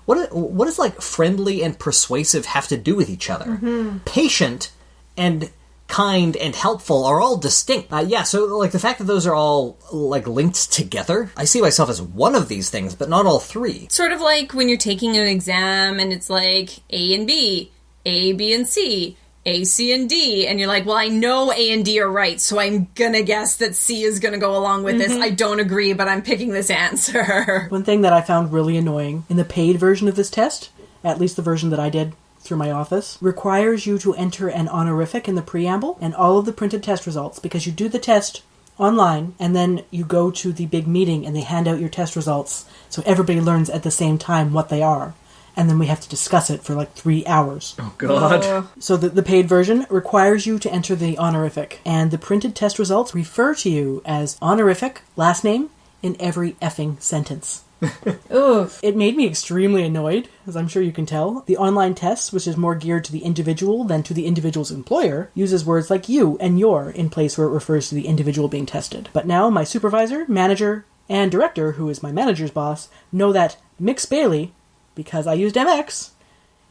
What does, like, friendly and persuasive have to do with each other? Patient and kind and helpful are all distinct. So, like, the fact that those are all, like, linked together, I see myself as one of these things, but not all three.
Sort of like when you're taking an exam and it's like A and B, A, B, and C, A, C, and D, and you're like, well, I know A and D are right, so I'm gonna guess that C is gonna go along with this. I don't agree, but I'm picking this answer.
One thing that I found really annoying in the paid version of this test, at least the version that I did through my office, requires you to enter an honorific in the preamble and all of the printed test results, because you do the test online and then you go to the big meeting and they hand out your test results so everybody learns at the same time what they are. And then we have to discuss it for like 3 hours.
Oh, God.
So the paid version requires you to enter the honorific, and the printed test results refer to you as honorific, last name, in every effing sentence. It made me extremely annoyed, as I'm sure you can tell. The online test, which is more geared to the individual than to the individual's employer, uses words like you and your in place where it refers to the individual being tested. But now my supervisor, manager, and director, who is my manager's boss, know that Mix Bailey, because I used MX,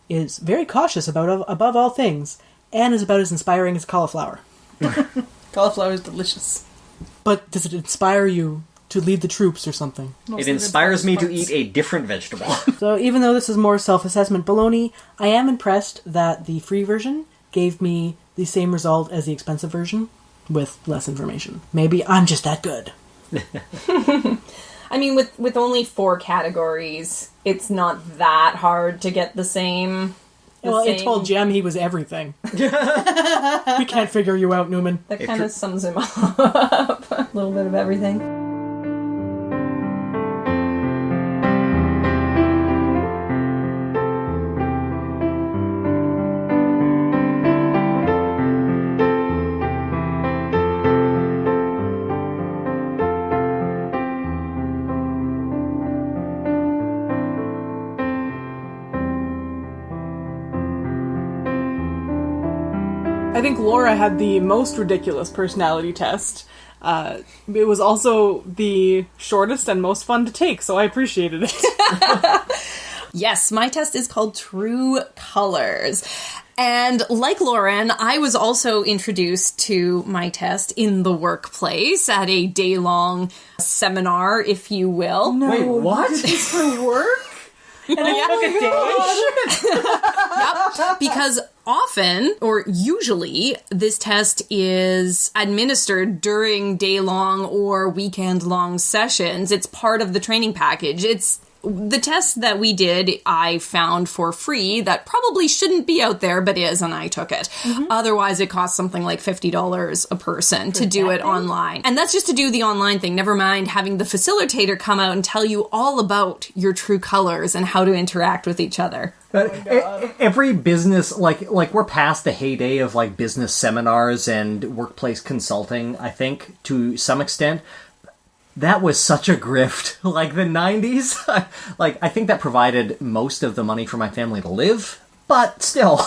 is very cautious above all things, and is about as inspiring as cauliflower.
Cauliflower is delicious.
But does it inspire you to lead the troops or something?
It inspires me to eat a different vegetable.
So even though this is more self-assessment baloney, I am impressed that the free version gave me the same result as the expensive version, with less information. Maybe I'm just that good.
I mean, with only 4 categories, it's not that hard to get the same.
I told Jem he was everything. We can't figure you out, Newman.
That kind of sums him up. A little bit of everything.
I think Laura had the most ridiculous personality test. It was also the shortest and most fun to take, so I appreciated it.
Yes, my test is called True Colors. And like Lauren, I was also introduced to my test in the workplace at a day-long seminar, if you will.
No,
Wait, what?
You did this for work? And it took a day?
Yep, because often, or usually, this test is administered during day-long or weekend-long sessions. It's part of the training package. It's the test that we did, I found for free that probably shouldn't be out there, but is, and I took it. Otherwise, it costs something like $50 a person to do it online. And that's just to do the online thing. Never mind having the facilitator come out and tell you all about your true colors and how to interact with each other.
Every business, like we're past the heyday of like business seminars and workplace consulting, I think, to some extent. That was such a grift. Like the 90s. I think that provided most of the money for my family to live, but still.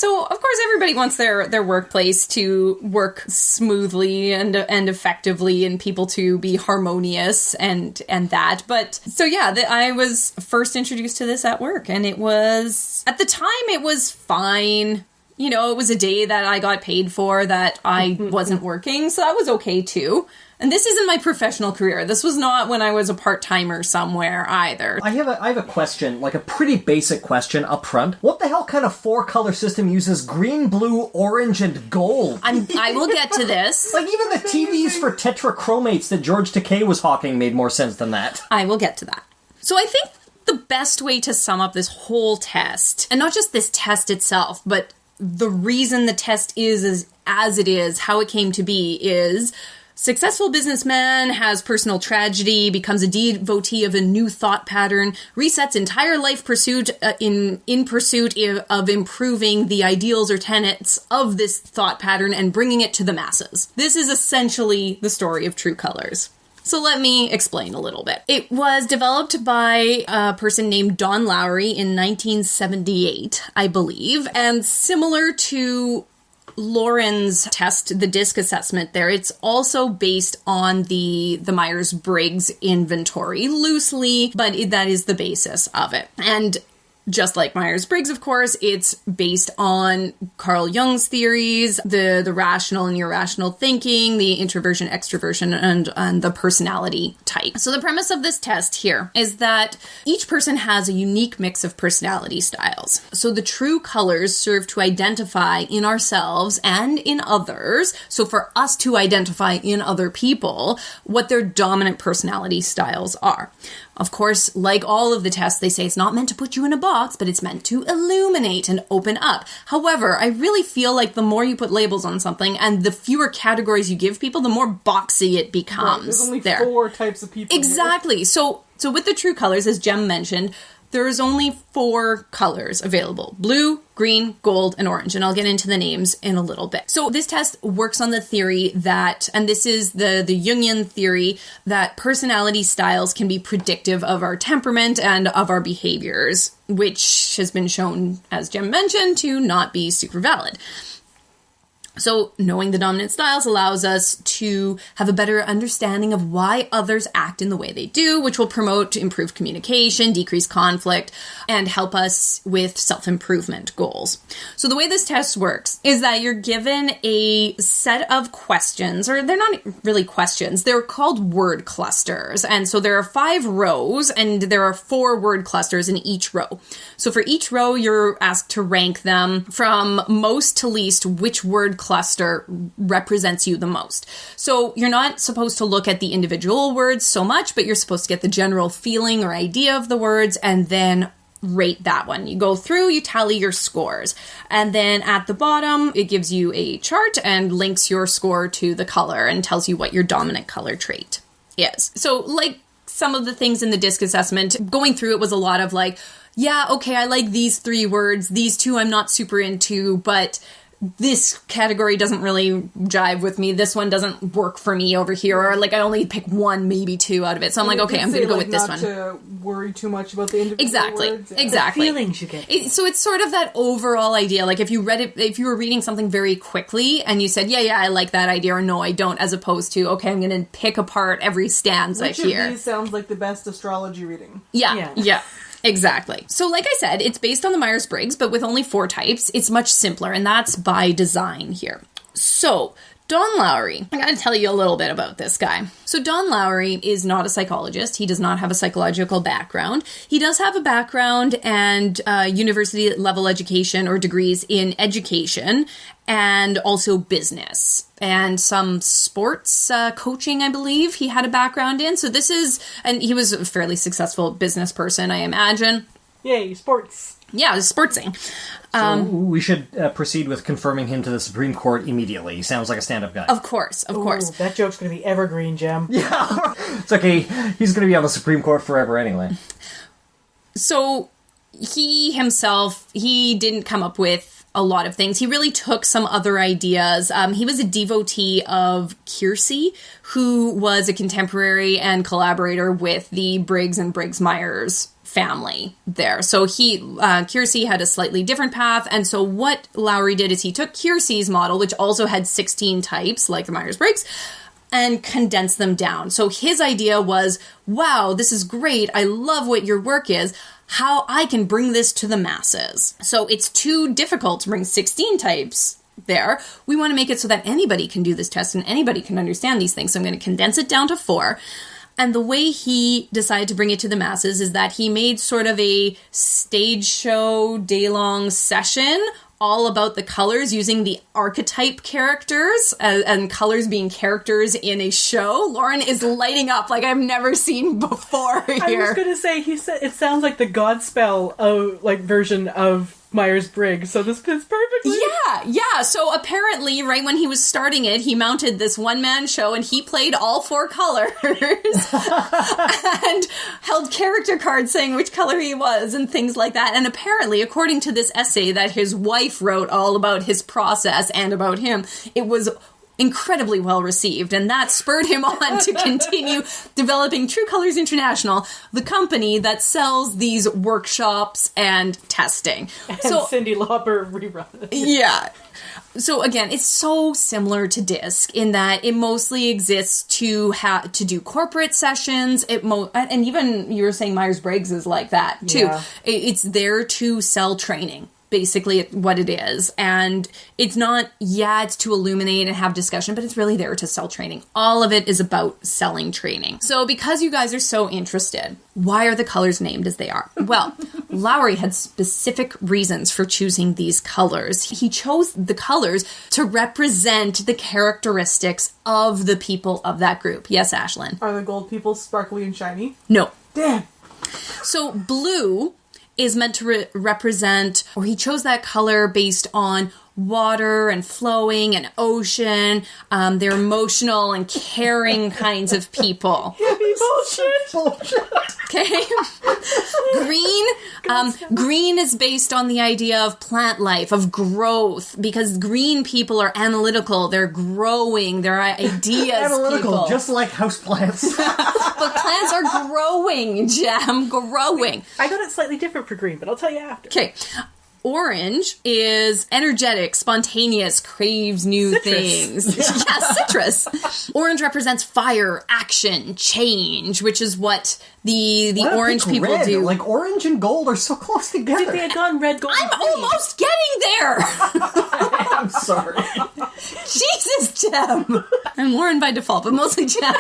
So, of course, everybody wants their workplace to work smoothly and effectively, and people to be harmonious and that. But, so yeah, I was first introduced to this at work, and it was, at the time, it was fine. You know, it was a day that I got paid for that I wasn't working, so that was okay too. And this isn't my professional career. This was not when I was a part-timer somewhere either.
I have a question, like a pretty basic question up front. What the hell kind of 4-color system uses green, blue, orange, and gold?
I will get to this.
Like, even the TVs for tetrachromates that George Takei was hawking made more sense than that.
I will get to that. So I think the best way to sum up this whole test, and not just this test itself, but the reason the test is as it is, how it came to be, is successful businessman has personal tragedy, becomes a devotee of a new thought pattern, resets entire life pursuit in pursuit of improving the ideals or tenets of this thought pattern and bringing it to the masses. This is essentially the story of True Colors. So let me explain a little bit. It was developed by a person named Don Lowry in 1978, I believe, and similar to Lauren's test, the DISC assessment there, it's also based on the Myers-Briggs inventory, loosely, but that is the basis of it. And just like Myers-Briggs, of course, it's based on Carl Jung's theories, the rational and irrational thinking, the introversion, extroversion, and the personality type. So the premise of this test here is that each person has a unique mix of personality styles. So the true colors serve to identify in ourselves and in others, so for us to identify in other people what their dominant personality styles are. Of course, like all of the tests, they say it's not meant to put you in a box, but it's meant to illuminate and open up. However, I really feel like the more you put labels on something and the fewer categories you give people, the more boxy it becomes.
Right, there's only 4 types of people.
Exactly. Here. So with the True Colors, as Jem mentioned, there's only 4 colors available: blue, green, gold, and orange. And I'll get into the names in a little bit. So this test works on the theory that, and this is the Jungian theory, that personality styles can be predictive of our temperament and of our behaviors, which has been shown, as Jem mentioned, to not be super valid. So knowing the dominant styles allows us to have a better understanding of why others act in the way they do, which will promote improved communication, decrease conflict, and help us with self-improvement goals. So the way this test works is that you're given a set of questions, or they're not really questions, they're called word clusters. And so there are 5 rows, and there are 4 word clusters in each row. So for each row, you're asked to rank them from most to least, which word cluster represents you the most. So you're not supposed to look at the individual words so much, but you're supposed to get the general feeling or idea of the words and then rate that one. You go through, you tally your scores. And then at the bottom, it gives you a chart and links your score to the color and tells you what your dominant color trait is. So like some of the things in the DISC assessment, going through it was a lot of like, yeah, okay, I like these 3 words. These 2 I'm not super into, but this category doesn't really jive with me. This one doesn't work for me over here. Or like I only pick 1, maybe 2 out of it. So I'm like, okay, I'm going to go with this one.
Not to worry too much about the individual words.
Exactly.
The feelings you get.
So it's sort of that overall idea. Like if you were reading something very quickly and you said, yeah, I like that idea, or no, I don't, as opposed to, okay, I'm going to pick apart every stanza
Which
here.
of these sounds like the best astrology reading?
Yeah. Exactly. So like I said, it's based on the Myers-Briggs, but with only 4 types. It's much simpler, and that's by design here. So Don Lowry, I gotta tell you a little bit about this guy. So Don Lowry is not a psychologist. He does not have a psychological background. He does have a background and university level education or degrees in education and also business and some sports coaching, I believe he had a background in. So and he was a fairly successful business person, I imagine.
Yay, sports.
Yeah, sportsing.
So we should proceed with confirming him to the Supreme Court immediately. He sounds like a stand-up guy.
Of course.
That joke's going to be evergreen, Jem.
Yeah, it's okay. He's going to be on the Supreme Court forever anyway.
So he himself, he didn't come up with a lot of things. He really took some other ideas. He was a devotee of Keirsey, who was a contemporary and collaborator with the Briggs and Briggs Myers family there. So Kiersey had a slightly different path. And so what Lowery did is he took Kiersey's model, which also had 16 types, like the Myers-Briggs, and condensed them down. So his idea was, wow, this is great. I love what your work is. How I can bring this to the masses. So it's too difficult to bring 16 types there. We want to make it so that anybody can do this test and anybody can understand these things. So I'm going to condense it down to 4. And the way he decided to bring it to the masses is that he made sort of a stage show, day-long session all about the colors using the archetype characters and colors being characters in a show. Lauren is lighting up like I've never seen before here.
I was going to say, he said it sounds like the Godspell version of Myers-Briggs, so this fits perfectly.
Yeah. So apparently, right when he was starting it, he mounted this one-man show and he played all 4 colors and held character cards saying which color he was and things like that. And apparently, according to this essay that his wife wrote all about his process and about him, it was incredibly well received, and that spurred him on to continue developing True Colors International, the company that sells these workshops and testing.
And
so
Cyndi Lauper reruns.
Yeah. So again, it's so similar to DISC in that it mostly exists to do corporate sessions. And even you were saying Myers-Briggs is like that too.
Yeah.
It's there to sell training. Basically what it is. And it's not, it's to illuminate and have discussion, but it's really there to sell training. All of it is about selling training. So because you guys are so interested, why are the colors named as they are? Well, Lowery had specific reasons for choosing these colors. He chose the colors to represent the characteristics of the people of that group. Yes, Ashlyn?
Are the gold people sparkly and shiny?
No.
Damn.
So blue is meant to represent, or he chose that color based on water and flowing and ocean. They're emotional and caring kinds of people.
Bullshit.
Okay. Green is based on the idea of plant life, of growth, because green people are analytical. They're growing. They're ideas
Analytical,
people.
just like houseplants.
But plants are growing, Jem, growing.
I got it slightly different for green, but I'll tell you after.
Okay. Orange is energetic, spontaneous, craves new things. Yeah, citrus. Orange represents fire, action, change, which is what the
Why not
orange
pick
people
red?
do.
Like orange and gold are so close together.
If they had gone red, gold,
I'm
and green.
almost getting there.
I'm sorry.
Jesus, Jem. I'm Lauren by default, but mostly Jem.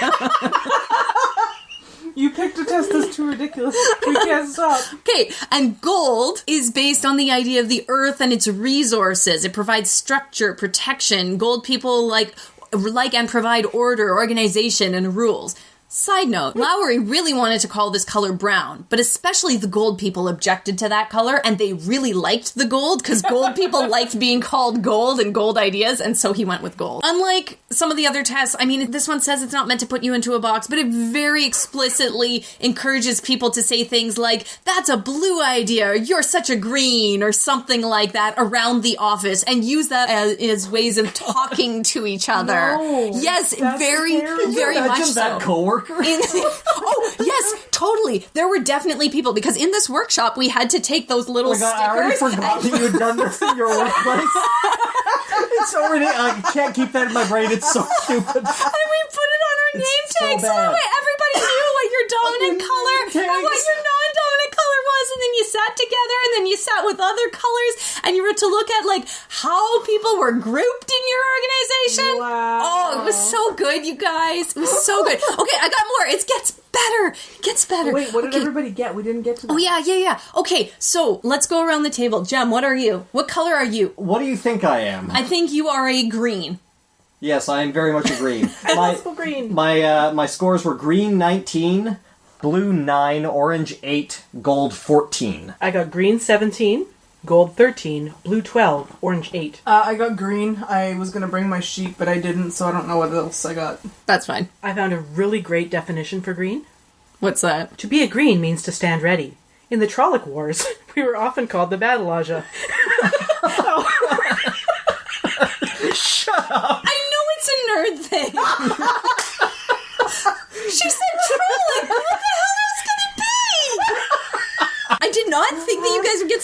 You picked a test that's too ridiculous. We can't stop.
Okay, and gold is based on the idea of the earth and its resources. It provides structure, protection. Gold people like and provide order, organization, and rules. Side note, Lowery really wanted to call this color brown, but especially the gold people objected to that color, and they really liked the gold, because gold people liked being called gold and gold ideas, and so he went with gold. Unlike some of the other tests, I mean, this one says it's not meant to put you into a box, but it very explicitly encourages people to say things like, that's a blue idea, or you're such a green, or something like that around the office, and use that as ways of talking to each other.
No,
yes,
that's
very,
scary.
very much
Imagine
so.
that coworker.
Oh, yes, totally. There were definitely people, because in this workshop, we had to take those little
Oh my God, I already
stickers.
forgot that you had done this in your workplace. It's so ridiculous. I can't keep that in my brain. It's so stupid.
And we put it on our name
so
tags, so that
bad.
way everybody knew what your dominant
Your
color
name
and what
tags.
your non-dominant color was, and then you sat together, and then you sat with other colors, and you were to look at, like, how people were grouped in your organization.
Wow.
Oh, it was so good, you guys. It was so good. Okay, I got more. It gets better. It gets better.
Wait, what did
Okay.
everybody get? We didn't get to that.
Oh, yeah. Okay, so let's go around the table. Jem, what are you? What color are you?
What do you think I am?
I think you are a green.
Yes, I am very much a green.
I love go green.
My scores were green 19, blue 9, orange 8, gold 14.
I got green 17, gold 13, blue 12, orange 8.
I got green. I was going to bring my sheet, but I didn't, so I don't know what else I got.
That's fine.
I found a really great definition for green.
What's that?
To be a green means to stand ready. In the Trolloc Wars, we were often called the Battleaja.
Shut up!
I know it's a nerd thing. She said trolling. What the hell else could it be?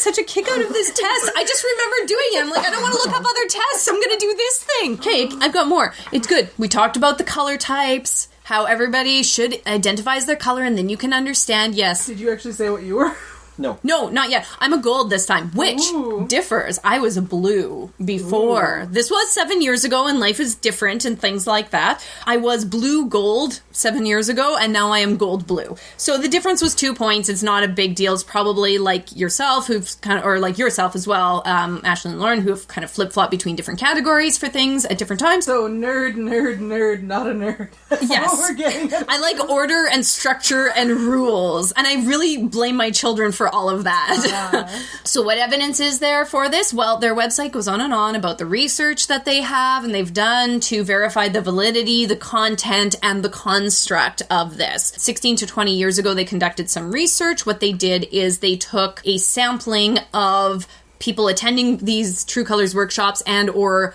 such a kick out of this test. I just remember doing it. I'm like, I don't want to look up other tests. I'm going to do this thing. Okay, I've got more. It's good. We talked about the color types, how everybody should identify as their color, and then you can understand, yes.
Did you actually say what you were?
No.
No, not yet. I'm a gold this time, which differs. I was a blue before. Ooh. This was 7 years ago, and life is different and things like that. I was blue gold 7 years ago, and now I am gold blue. So the difference was 2 points. It's not a big deal. It's probably like yourself, or like yourself as well, Ashlyn and Lauren, who have kind of flip-flopped between different categories for things at different times.
So nerd, not a nerd.
Yes.
We're getting it.
I like order and structure and rules, and I really blame my children for all of that. So what evidence is there for this? Well, their website goes on and on about the research that they have and they've done to verify the validity, the content, and the construct of this. 16 to 20 years ago, they conducted some research. What they did is they took a sampling of people attending these True Colors workshops and or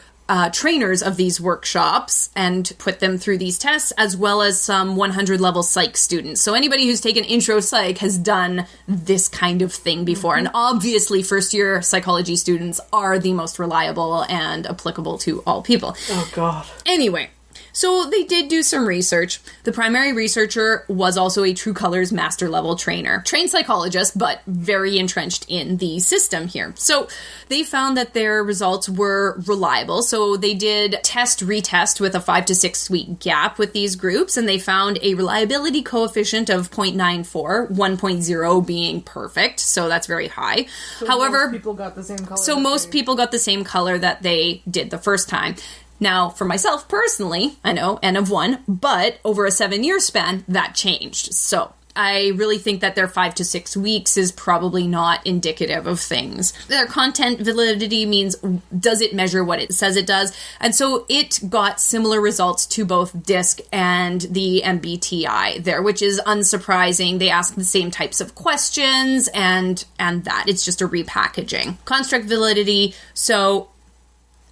trainers of these workshops and put them through these tests, as well as some 100 level psych students. So anybody who's taken intro psych has done this kind of thing before. And obviously first year psychology students are the most reliable and applicable to all people.
Oh God.
Anyway. So they did do some research. The primary researcher was also a True Colors master level trainer. Trained psychologist, but very entrenched in the system here. So they found that their results were reliable. So they did retest with a 5 to 6 week gap with these groups, and they found a reliability coefficient of 0.94, 1.0 being perfect. So that's very high.
So
however,
most people got the same color.
So most people got the same color that they did the first time. Now, for myself personally, I know, N of 1, but over a 7-year span, that changed. So I really think that their 5 to 6 weeks is probably not indicative of things. Their content validity means, does it measure what it says it does? And so it got similar results to both DISC and the MBTI there, which is unsurprising. They ask the same types of questions and that. It's just a repackaging. Construct validity, so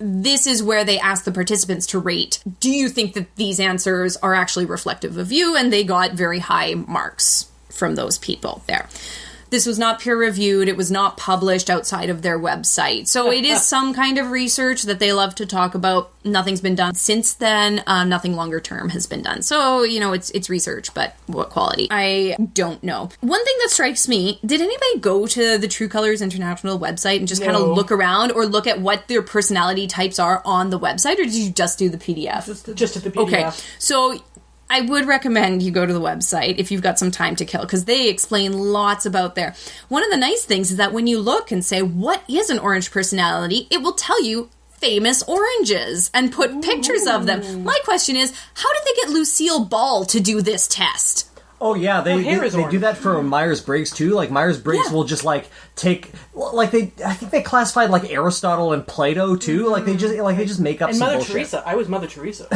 this is where they ask the participants to rate. Do you think that these answers are actually reflective of you? And they got very high marks from those people there. This was not peer-reviewed. It was not published outside of their website. So it is some kind of research that they love to talk about. Nothing's been done since then. Nothing longer term has been done. So, it's research, but what quality? I don't know. One thing that strikes me, did anybody go to the True Colors International website and just kind of look around or look at what their personality types are on the website, or did you just do the PDF?
Just at the PDF.
Okay, so I would recommend you go to the website if you've got some time to kill, because they explain lots about there. One of the nice things is that when you look and say, what is an orange personality, it will tell you famous oranges and put pictures of them. My question is, how did they get Lucille Ball to do this test?
Oh yeah, they do that for Myers-Briggs too. Like Myers-Briggs will just take I think they classified like Aristotle and Plato too. Like they just make up
and
some
Mother
bullshit.
Teresa. I was Mother Teresa.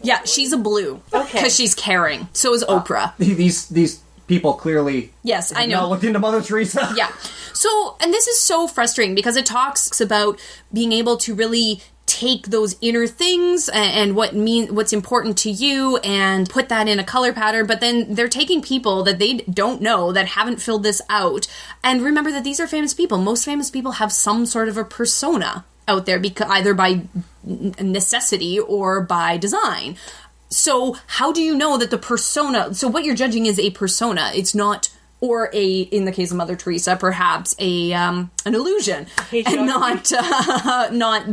Yeah, she's a blue.
Okay.
Because she's caring. So is Oprah.
These people clearly
yes, I know.
Not looked into Mother Teresa.
Yeah. So, and this is so frustrating because it talks about being able to really take those inner things and what's important to you and put that in a color pattern, but then they're taking people that they don't know that haven't filled this out. And remember that these are famous people. Most famous people have some sort of a persona out there, because either by necessity or by design. So how do you know that the persona, so what you're judging is a persona, it's not, or in the case of Mother Teresa, perhaps an illusion, and not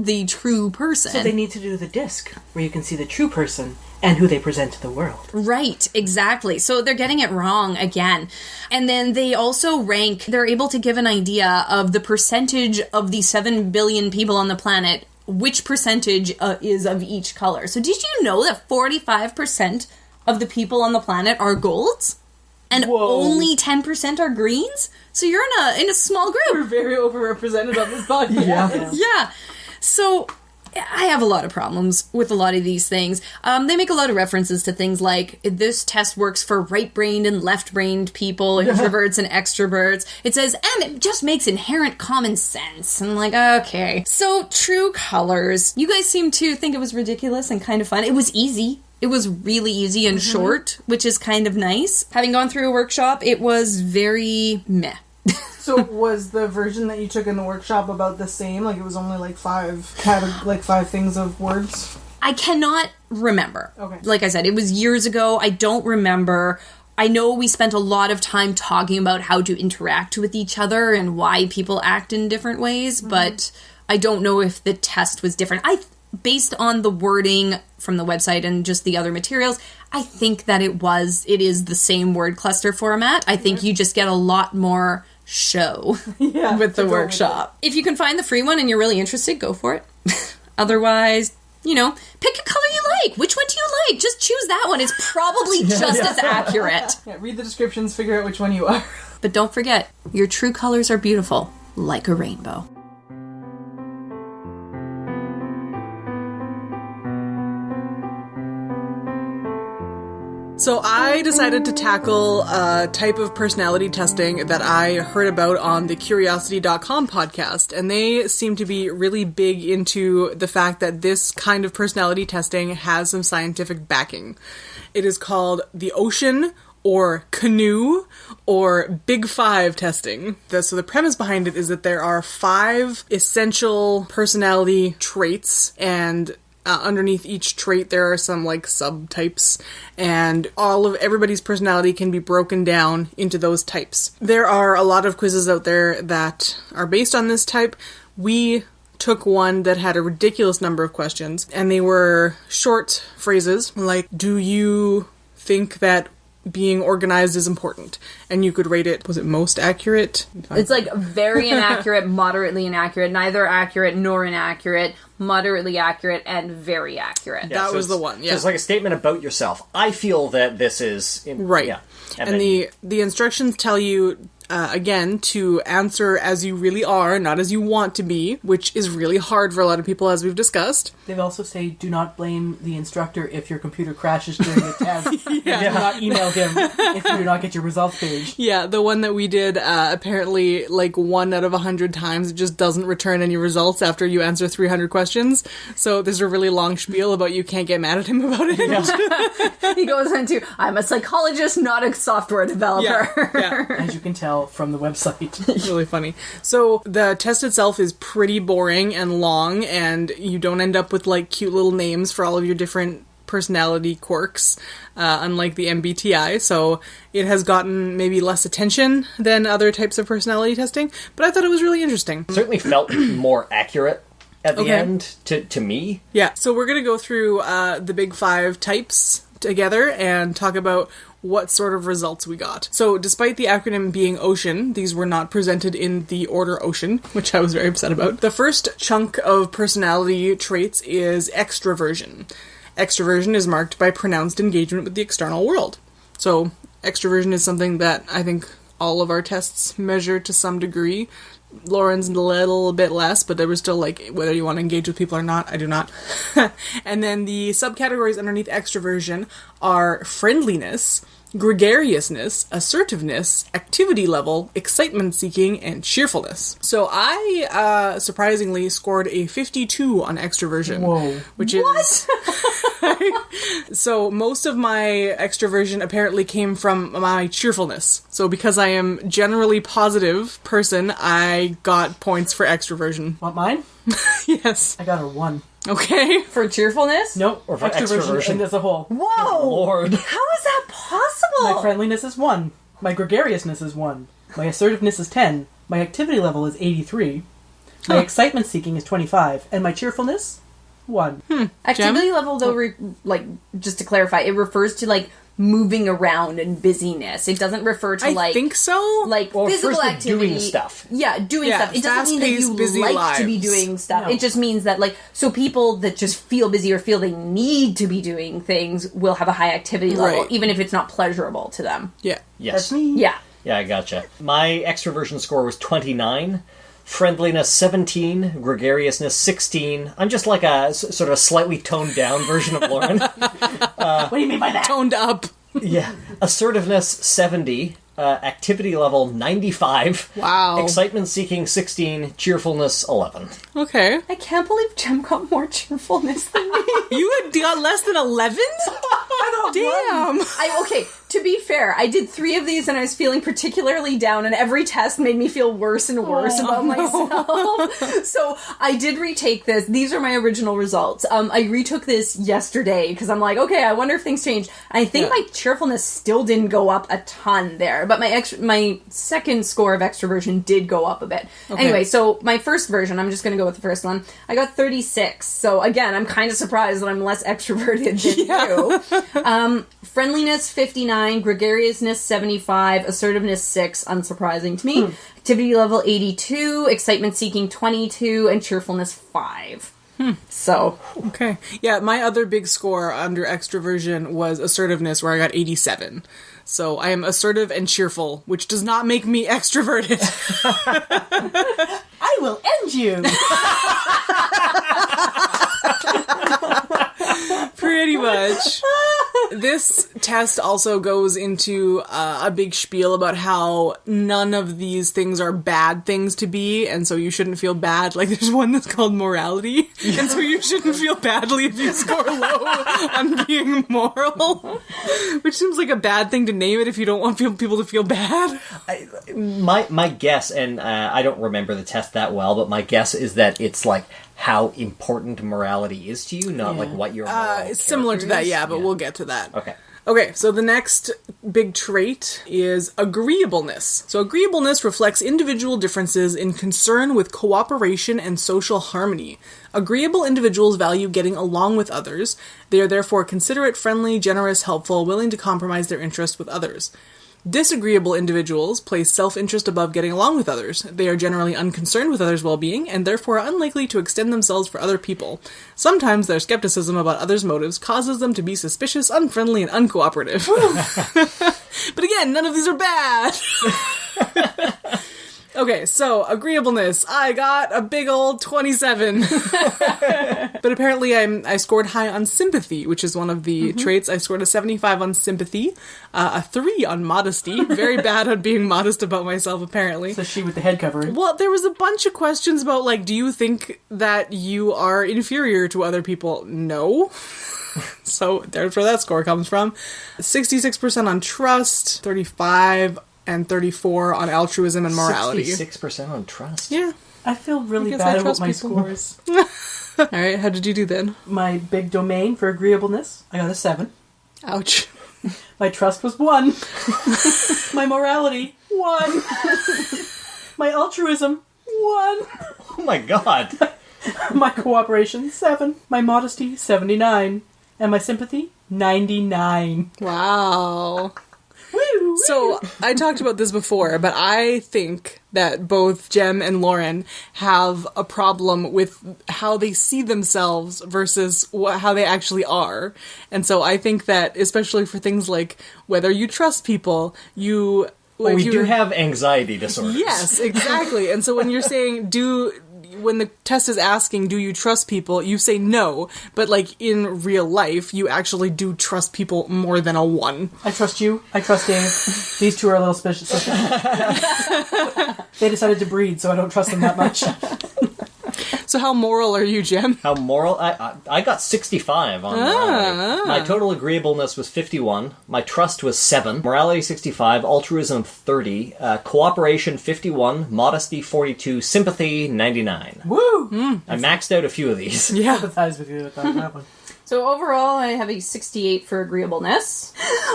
the true person.
So they need to do the DISC, where you can see the true person and who they present to the world.
Right, exactly. So they're getting it wrong again. And then they also they're able to give an idea of the percentage of the 7 billion people on the planet, which percentage is of each color. So did you know that 45% of the people on the planet are golds? And only 10% are greens? So you're in a small group.
We're very overrepresented on this podcast.
Yeah. So I have a lot of problems with a lot of these things. They make a lot of references to things like, this test works for right-brained and left-brained people, introverts and extroverts. It says, and it just makes inherent common sense. And I'm like, okay. So, True Colors. You guys seem to think it was ridiculous and kind of fun. It was easy. It was really easy and short, which is kind of nice. Having gone through a workshop, it was very meh.
So was the version that you took in the workshop about the same? Like it was only like five things of words?
I cannot remember.
Okay.
Like I said, it was years ago. I don't remember. I know we spent a lot of time talking about how to interact with each other and why people act in different ways, but I don't know if the test was different. Based on the wording from the website and just the other materials, I think that it is the same word cluster format. I think you just get a lot more show with the workshop. If you can find the free one and you're really interested, go for it. Otherwise, pick a color you like. Which one do you like? Just choose that one. It's probably just as accurate.
Yeah, read the descriptions, figure out which one you are.
But don't forget, your true colors are beautiful, like a rainbow.
So I decided to tackle a type of personality testing that I heard about on the Curiosity.com podcast, and they seem to be really big into the fact that this kind of personality testing has some scientific backing. It is called the ocean or canoe or Big Five testing. So the premise behind it is that there are 5 essential personality traits, and underneath each trait there are some like subtypes, and everybody's personality can be broken down into those types. There are a lot of quizzes out there that are based on this type. We took one that had a ridiculous number of questions, and they were short phrases like, do you think that being organized is important? And you could rate it, was it most accurate?
It's like very inaccurate, moderately inaccurate, neither accurate nor inaccurate, moderately accurate, and very accurate.
Yeah,
that was the one, yeah.
So it's like a statement about yourself. I feel that this is...
Right.
Yeah.
And the instructions tell you, again, to answer as you really are, not as you want to be, which is really hard for a lot of people, as we've discussed.
They also say, do not blame the instructor if your computer crashes during the test. Do not email him if you do not get your results page.
Yeah, the one that we did, apparently, like 1 out of 100 times, it just doesn't return any results after you answer 300 questions. So there's a really long spiel about you can't get mad at him about it.
Yeah. He goes into, I'm a psychologist, not a software developer.
Yeah.
As you can tell from the website.
It's really funny. So the test itself is pretty boring and long, and you don't end up with like cute little names for all of your different personality quirks, unlike the MBTI. So it has gotten maybe less attention than other types of personality testing, but I thought it was really interesting.
It certainly felt more accurate at the end to me.
Yeah, so we're going to go through the Big 5 types together and talk about what sort of results we got. So despite the acronym being OCEAN, these were not presented in the order OCEAN, which I was very upset about. The first chunk of personality traits is extroversion. Extroversion is marked by pronounced engagement with the external world. So extroversion is something that I think all of our tests measure to some degree. Lauren's a little bit less, but there was still like whether you want to engage with people or not. I do not. And then the subcategories underneath extroversion are friendliness, gregariousness, assertiveness, activity level, excitement seeking, and cheerfulness. So I surprisingly scored a 52 on extroversion.
Whoa.
Which is so most of my extroversion apparently came from my cheerfulness. So because I am generally positive person, I got points for extroversion.
Want mine?
Yes.
I got a 1.
Okay.
For cheerfulness?
Nope.
Or for
extroversion
extroversion.
as a whole.
Whoa!
Lord.
How is that possible?
My friendliness is 1. My gregariousness is 1. My assertiveness is 10. My activity level is 83. My excitement seeking is 25. And my cheerfulness, 1.
Activity level, though, just to clarify, it refers to, like, moving around and busyness. It doesn't refer to,
I think so.
like
Well,
physical
first
activity.
doing stuff.
Yeah, doing
Yeah,
stuff. It doesn't mean that you
fast-paced, busy
like to be
lives.
doing stuff.
No.
It just means that, like, so people that just feel busy or feel they need to be doing things will have a high activity level,
Right.
even if it's not pleasurable to them.
Yeah.
Yes.
That's me.
Yeah.
Yeah, I gotcha. My extroversion score was 29. Friendliness 17, gregariousness 16. I'm just like a sort of a slightly toned down version of Lauren.
What do you mean by that?
Toned up.
Yeah. Assertiveness 70, activity level 95.
Wow.
Excitement seeking 16, cheerfulness 11.
Okay.
I can't believe Jem got more cheerfulness than me.
You had got less than 11? Damn.
Okay, To be fair, I did 3 of these and I was feeling particularly down, and every test made me feel worse and worse about myself. So I did retake this. These are my original results. I retook this yesterday because I'm like, okay, I wonder if things changed. I think my cheerfulness still didn't go up a ton there, but my second score of extroversion did go up a bit. Okay. Anyway, so my first version, I'm just going to go with the first one. I got 36. So again, I'm kind of surprised that I'm less extroverted than you. Friendliness 59, gregariousness 75, assertiveness 6, unsurprising to me. Activity level 82, excitement seeking 22, and cheerfulness 5. So.
Okay. Yeah, my other big score under extroversion was assertiveness, where I got 87. So I am assertive and cheerful, which does not make me extroverted.
I will end you.
Pretty much. This test also goes into a big spiel about how none of these things are bad things to be, and so you shouldn't feel bad. Like, there's one that's called morality, and so you shouldn't feel badly if you score low on being moral, which seems like a bad thing to name it if you don't want people to feel bad.
My guess, and I don't remember the test that well, but my guess is that it's like how important morality is to you, not like what your moral
it's similar to that,
is.
but we'll get to that.
Okay,
so the next big trait is agreeableness. So agreeableness reflects individual differences in concern with cooperation and social harmony. Agreeable individuals value getting along with others. They are therefore considerate, friendly, generous, helpful, willing to compromise their interests with others. Disagreeable individuals place self-interest above getting along with others. They are generally unconcerned with others' well-being, and therefore unlikely to extend themselves for other people. Sometimes their skepticism about others' motives causes them to be suspicious, unfriendly, and uncooperative. But again, none of these are bad! Okay, so, agreeableness. I got a big old 27. But apparently I scored high on sympathy, which is one of the traits. I scored a 75 on sympathy, a 3 on modesty. Very bad at being modest about myself, apparently.
So she with the head covering.
Well, there was a bunch of questions about, like, do you think that you are inferior to other people? No. So, there's where that score comes from. 66% on trust, 35 and 34 on altruism and morality.
66% on trust?
Yeah.
I feel really
I
bad
trust
about my
people.
scores.
Alright, how did you do then?
My big domain for agreeableness, I got a 7.
Ouch.
My trust was 1. My morality, 1. My altruism, 1.
Oh my god.
My cooperation, 7. My modesty, 79. And my sympathy, 99.
Wow. So, I talked about this before, but I think that both Jem and Lauren have a problem with how they see themselves versus how they actually are. And so I think that, especially for things like whether you trust people, you...
Well, we do have anxiety disorders.
Yes, exactly. And so when you're saying, when the test is asking, do you trust people, you say no, but like in real life, you actually do trust people more than a 1.
I trust you. I trust Dave. These two are a little suspicious. They decided to breed, so I don't trust them that much.
So how moral are you, Jem?
How moral? I got 65 on morality. My total agreeableness was 51. My trust was 7. Morality 65. Altruism 30. Cooperation 51. Modesty 42. Sympathy 99.
Woo!
I maxed out a few of these.
I sympathize with you with that one.
So overall, I have a 68 for agreeableness.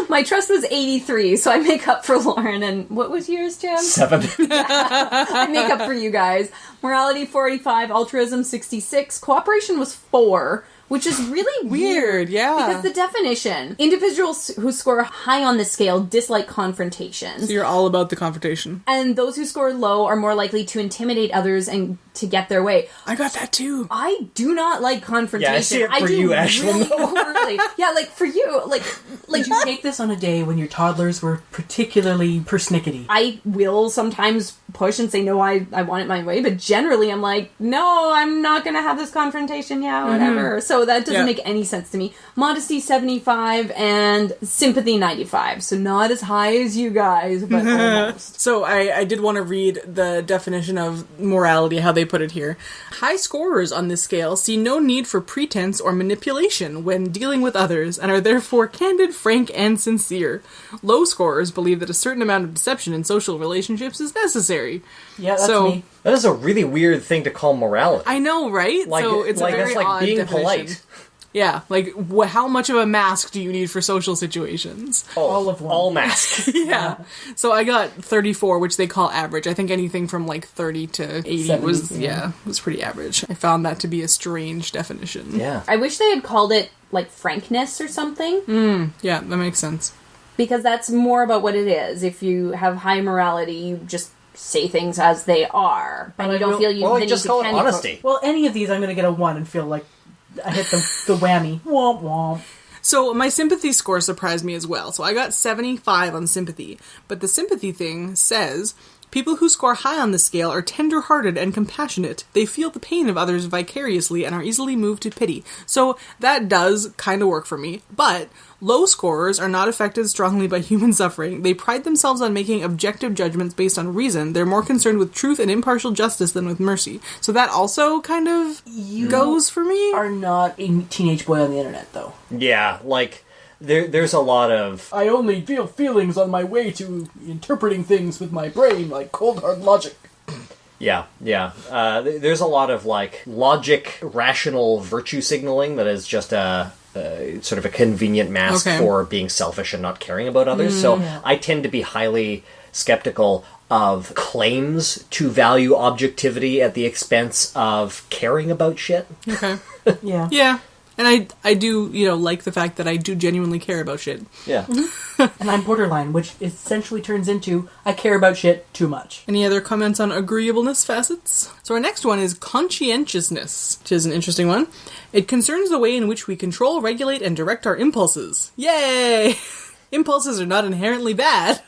My trust was 83, so I make up for Lauren. And what was yours, Jim?
7.
I make up for you guys. Morality 45, altruism 66, cooperation was 4, which is really weird.
Yeah.
Because the definition, individuals who score high on the scale dislike confrontations.
So you're all about the confrontation.
And those who score low are more likely to intimidate others and to get their way.
I got that too.
I do not like confrontation.
Yeah, I see it for you, Ashlyn.
Really, yeah, like for you, like
Did you take this on a day when your toddlers were particularly persnickety?
I will sometimes push and say, no, I want it my way, but generally I'm like, no, I'm not going to have this confrontation, whatever. So So that doesn't
Yeah.
make any sense to me. Modesty 75 and sympathy 95. So not as high as you guys, but almost.
So I did want to read the definition of morality, how they put it here. High scorers on this scale see no need for pretense or manipulation when dealing with others and are therefore candid, frank, and sincere. Low scorers believe that a certain amount of deception in social relationships is necessary.
Yeah, that's
So-
me.
That is a really weird thing to call morality.
I know, right?
Like,
so it's
like
a very
that's like
odd
being
definition.
polite.
Yeah, like how much of a mask do you need for social situations?
All of one.
All mask.
Yeah. So I got 34, which they call average. I think anything from like 30 to 80
70,
was
yeah.
was pretty average. I found that to be a strange definition.
Yeah.
I wish they had called it like frankness or something.
Yeah, that makes sense.
Because that's more about what it is. If you have high morality, you just say things as they are. And you don't feel you
Well,
the
like, just
need
call
to
it
candy
honesty.
Well, any of these, I'm going to get a 1 and feel like I hit the whammy. Womp womp.
So my sympathy score surprised me as well. So I got 75 on sympathy. But the sympathy thing says, people who score high on the scale are tender-hearted and compassionate. They feel the pain of others vicariously and are easily moved to pity. So that does kind of work for me. But low scorers are not affected strongly by human suffering. They pride themselves on making objective judgments based on reason. They're more concerned with truth and impartial justice than with mercy. So that also kind of goes for me.
Are not a teenage boy on the internet, though.
Yeah, like, there's a lot of...
I only feel feelings on my way to interpreting things with my brain, like cold hard logic.
Yeah. There's a lot of, like, logic, rational virtue signaling that is just sort of a convenient mask
Okay.
for being selfish and not caring about others. So I tend to be highly skeptical of claims to value objectivity at the expense of caring about shit.
Okay.
Yeah.
Yeah. And I do, like the fact that I do genuinely care about shit.
Yeah.
And I'm borderline, which essentially turns into I care about shit too much.
Any other comments on agreeableness facets? So our next one is conscientiousness, which is an interesting one. It concerns the way in which we control, regulate, and direct our impulses. Yay! Impulses are not inherently bad.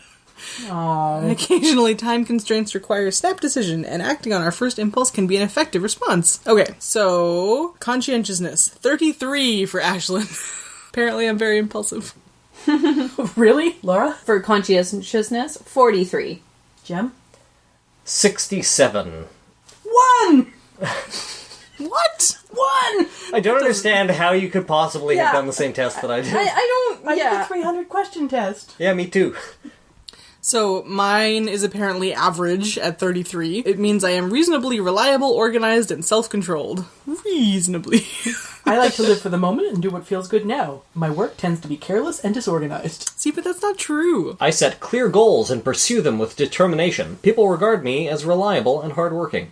Aww.
Occasionally, time constraints require a snap decision, and acting on our first impulse can be an effective response. Okay, so conscientiousness. 33 for Ashlyn. Apparently I'm very impulsive.
Really? Laura?
For conscientiousness, 43.
Jem?
67.
1!
What?
1!
I don't understand how you could possibly have
Yeah.
done the same test that I did.
I don't...
I did
yeah.
the 300 question test.
Yeah, me too.
So mine is apparently average at 33. It means I am reasonably reliable, organized, and self-controlled. Reasonably.
I like to live for the moment and do what feels good now. My work tends to be careless and disorganized.
See, but that's not true.
I set clear goals and pursue them with determination. People regard me as reliable and hardworking.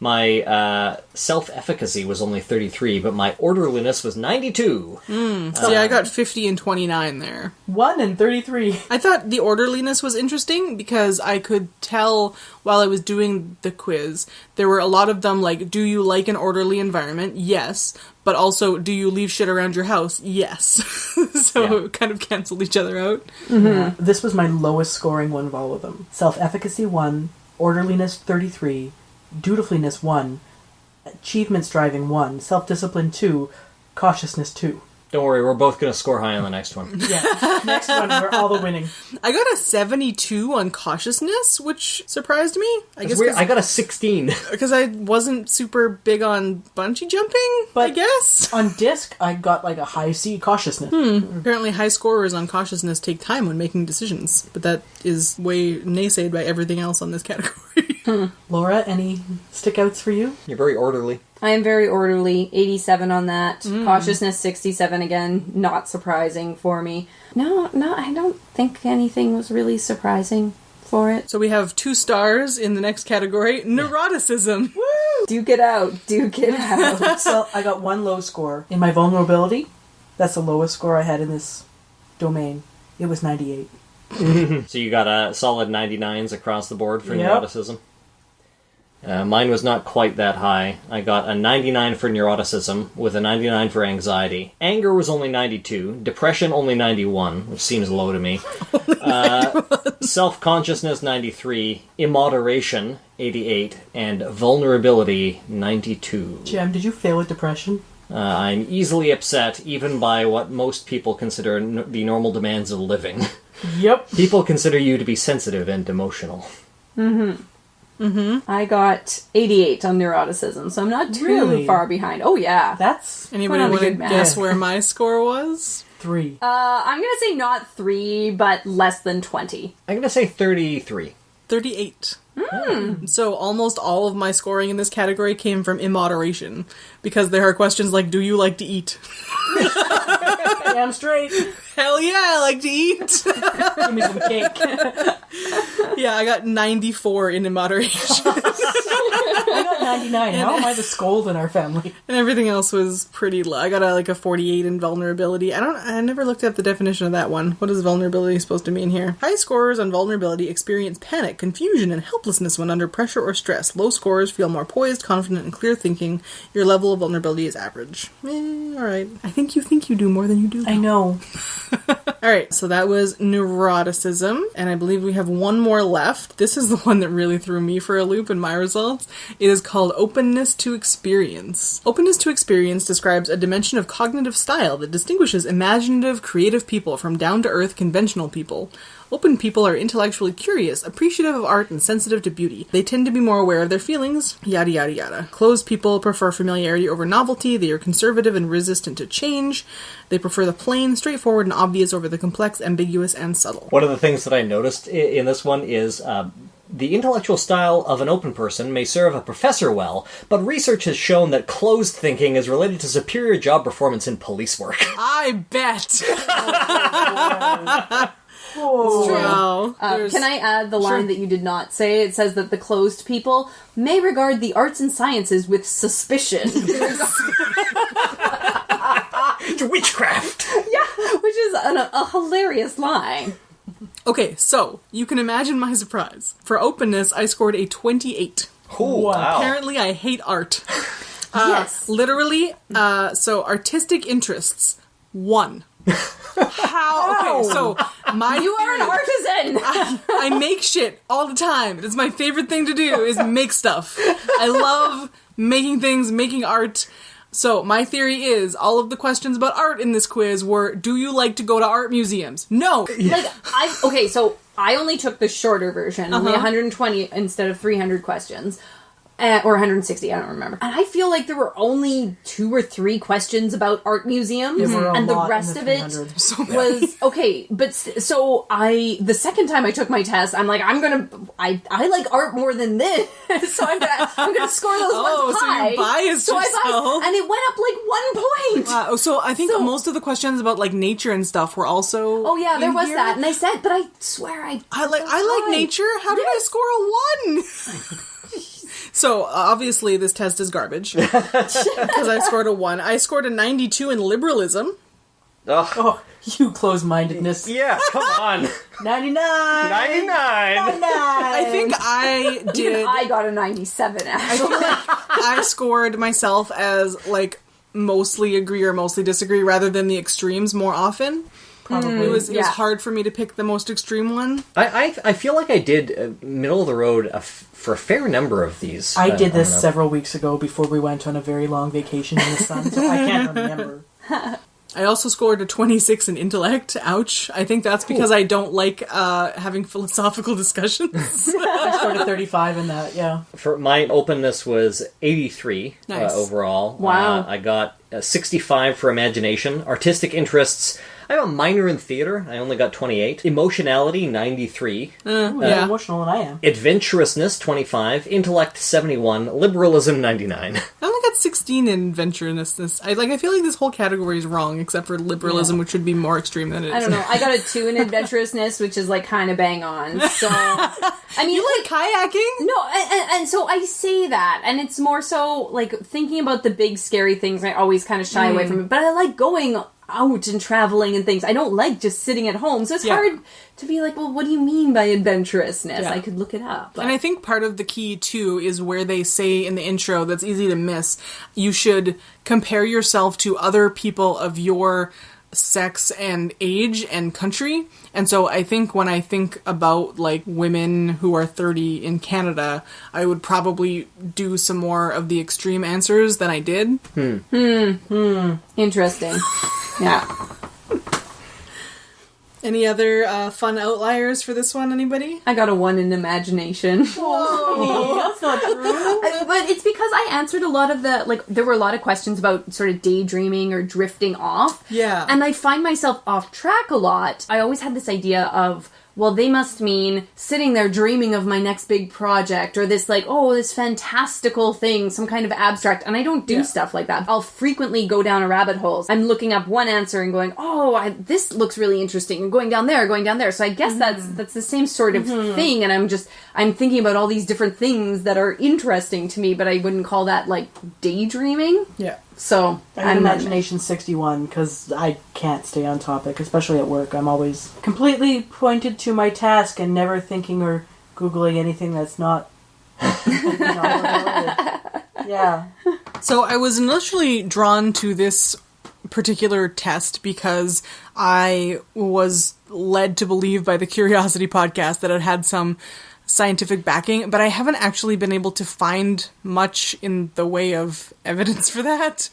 My self-efficacy was only 33, but my orderliness was 92.
See, I got 50 and 29 there.
1 and 33.
I thought the orderliness was interesting because I could tell while I was doing the quiz, there were a lot of them like, do you like an orderly environment? Yes. But also, do you leave shit around your house? Yes. So
Yeah.
it kind of canceled each other out.
Yeah. This was my lowest scoring one of all of them. Self-efficacy 1, orderliness 33, dutifulness 1, achievement striving 1, self-discipline 2, cautiousness 2.
Don't worry, we're both going to score high on the next one.
Yeah, next one, we're all the winning.
I got a 72 on cautiousness, which surprised me. I
It's
guess
weird. I got a 16.
because I wasn't super big on bungee jumping, I
But-
guess.
On disc, I got like a high C cautiousness.
Apparently high scorers on cautiousness take time when making decisions, but that is way naysayed by everything else on this category.
Laura, any stickouts for you?
You're very orderly.
I am very orderly, 87 on that. Cautiousness, 67 again, not surprising for me. No, I don't think anything was really surprising for it.
So we have 2 stars in the next category, neuroticism.
Duke it out, duke it out.
Well, I got 1 low score. In my vulnerability, that's the lowest score I had in this domain. It was 98.
So you got a solid 99s across the board for
Yep.
neuroticism. Mine was not quite that high. I got a 99 for neuroticism with a 99 for anxiety. Anger was only 92. Depression only 91, which seems low to me. Self-consciousness 93. Immoderation 88. And vulnerability 92.
Jem, did you fail at depression?
I'm easily upset, even by what most people consider the normal demands of living.
Yep.
People consider you to be sensitive and emotional.
I got 88 on neuroticism, so I'm not too
Really?
far behind. Oh, yeah.
That's
Anybody
Put on a
want to
good math.
guess where my score was?
3.
I'm going to say not 3, but less than 20.
I'm going to say 33.
38. So almost all of my scoring in this category came from immoderation, because there are questions like, do you like to eat?
Damn straight.
Hell yeah, I like to eat!
Give me some cake.
Yeah, I got 94 in immoderation.
I got 99. How am I the scold in our family?
And everything else was pretty low. I got a 48 in vulnerability. I never looked up the definition of that one. What is vulnerability supposed to mean here? High scorers on vulnerability experience panic, confusion, and helplessness when under pressure or stress. Low scorers feel more poised, confident, and clear thinking. Your level of vulnerability is average. Alright. I think you do more than you do.
I know.
Alright, so that was neuroticism, and I believe we have one more left. This is the one that really threw me for a loop in my results. It is called openness to experience. Openness to experience describes a dimension of cognitive style that distinguishes imaginative, creative people from down-to-earth, conventional people. Open people are intellectually curious, appreciative of art, and sensitive to beauty. They tend to be more aware of their feelings, yada yada yada. Closed people prefer familiarity over novelty. They are conservative and resistant to change. They prefer the plain, straightforward, and obvious over the complex, ambiguous, and subtle.
One of the things that I noticed in this one is the intellectual style of an open person may serve a professor well, but research has shown that closed thinking is related to superior job performance in police work.
I bet!
Oh.
Wow.
Can I add the line that you did not say? It says that the closed people may regard the arts and sciences with suspicion.
Witchcraft!
Yeah, which is a hilarious line.
Okay, so, you can imagine my surprise. For openness, I scored a 28.
Oh, wow.
Apparently, I hate art.
Yes.
Literally, so artistic interests, 1. How? Okay, so my
You are an
theory-
artisan!
I make shit all the time. It's my favorite thing to do is make stuff. I love making things, making art. So my theory is all of the questions about art in this quiz were, do you like to go to art museums? No.
Okay, so I only took the shorter version, only 120 instead of 300 questions. Or 160, I don't remember. And I feel like there were only 2 or 3 questions about art museums,
There were a
and the
lot in
rest
the
of it
300.
was okay. But so the second time I took my test, I'm like, I like art more than this, so I'm gonna score those ones
so
high.
you biased
I
yourself.
and it went up like 1 point.
So I think most of the questions about like nature and stuff were also.
Oh yeah, there
in
was
here.
that, and I said, but I swear I
like nature. How did I score a 1? So, obviously, this test is garbage. Because I scored a 1. I scored a 92 in liberalism.
Ugh.
Oh, you closed-mindedness.
Yeah, come on.
99!
99!
I think I did.
Even I got a 97.
I feel like I scored myself as, like, mostly agree or mostly disagree rather than the extremes more often.
Probably.
It was hard for me to pick the most extreme one.
I feel like I did middle of the road for a fair number of these.
I did this
don't know.
several weeks ago before we went on a very long vacation in the sun, so I can't remember.
I also scored a 26 in intellect. Ouch. I think that's because I don't like having philosophical discussions.
I scored a 35 in that, yeah.
For my openness was 83
Nice.
overall.
Wow.
I got 65 for imagination. Artistic interests, I have a minor in theater. I only got 28. Emotionality, 93.
Ooh, you're more emotional than I am.
Adventurousness, 25. Intellect, 71. Liberalism, 99.
I only got 16 in adventurousness. I feel like this whole category is wrong, except for liberalism, which would be more extreme than it is.
I don't know. I got a 2 in adventurousness, which is like kind of bang on. So, I mean,
You like kayaking?
no, and so I say that, and it's more so like thinking about the big scary things. I always kind of shy away from it, but I like going out and traveling and things. I don't like just sitting at home, so it's hard to be like, well, what do you mean by adventurousness? I could look it up. But.
And I think part of the key, too, is where they say in the intro that's easy to miss, you should compare yourself to other people of your sex and age and country. And so I think when I think about like women who are 30 in Canada, I would probably do some more of the extreme answers than I did.
Interesting. Yeah.
Any other fun outliers for this one, anybody?
I got a 1 in imagination.
Whoa, that's not true.
But it's because I answered a lot of the, like, there were a lot of questions about sort of daydreaming or drifting off.
Yeah.
And I find myself off track a lot. I always had this idea of, well, they must mean sitting there dreaming of my next big project or this, like, oh, this fantastical thing, some kind of abstract. And I don't do stuff like that. I'll frequently go down a rabbit hole. I'm looking up one answer and going, oh, this looks really interesting. And going down there. So I guess that's the same sort of thing. And I'm thinking about all these different things that are interesting to me, but I wouldn't call that, like, daydreaming.
Yeah.
So
I'm imagination 61 because I can't stay on topic, especially at work. I'm always completely pointed to my task and never thinking or Googling anything that's not. Yeah.
So I was initially drawn to this particular test because I was led to believe by the Curiosity podcast that it had some scientific backing, but I haven't actually been able to find much in the way of evidence for that.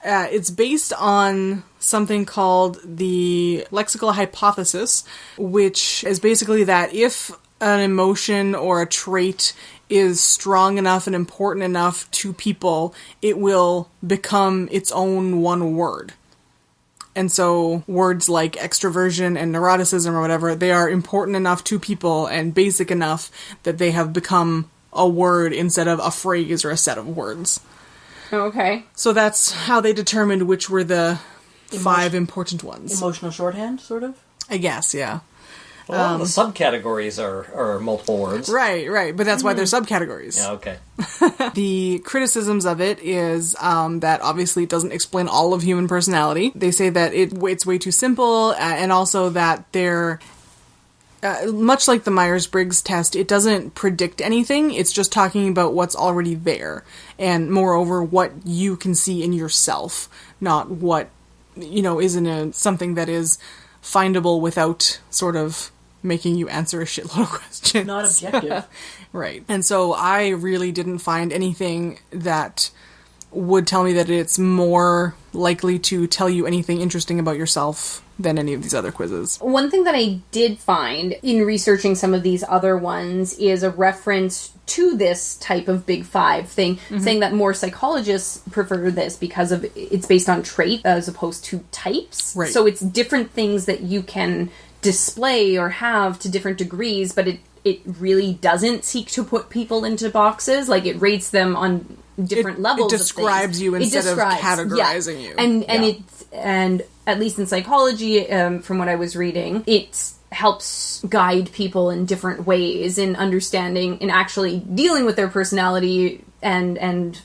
It's based on something called the lexical hypothesis, which is basically that if an emotion or a trait is strong enough and important enough to people, it will become its own one word. And so words like extroversion and neuroticism or whatever, they are important enough to people and basic enough that they have become a word instead of a phrase or a set of words.
Okay.
So that's how they determined which were the 5 important ones.
Emotional shorthand, sort of?
I guess, yeah.
A lot of the subcategories are multiple words.
Right. But that's why they're subcategories.
Yeah, okay.
The criticisms of it is that obviously it doesn't explain all of human personality. They say that it's way too simple, and also that they're... much like the Myers-Briggs test, it doesn't predict anything. It's just talking about what's already there. And moreover, what you can see in yourself, not what, isn't something that is findable without sort of making you answer a shitload of questions.
Not objective.
Right. And so I really didn't find anything that would tell me that it's more likely to tell you anything interesting about yourself than any of these other quizzes.
One thing that I did find in researching some of these other ones is a reference to this type of Big Five thing, saying that more psychologists prefer this because of it's based on trait as opposed to types.
Right.
So it's different things that you can display or have to different degrees, but it really doesn't seek to put people into boxes. Like, it rates them on different levels.
It describes you instead of categorizing you.
And at least in psychology, from what I was reading, it helps guide people in different ways in understanding and actually dealing with their personality and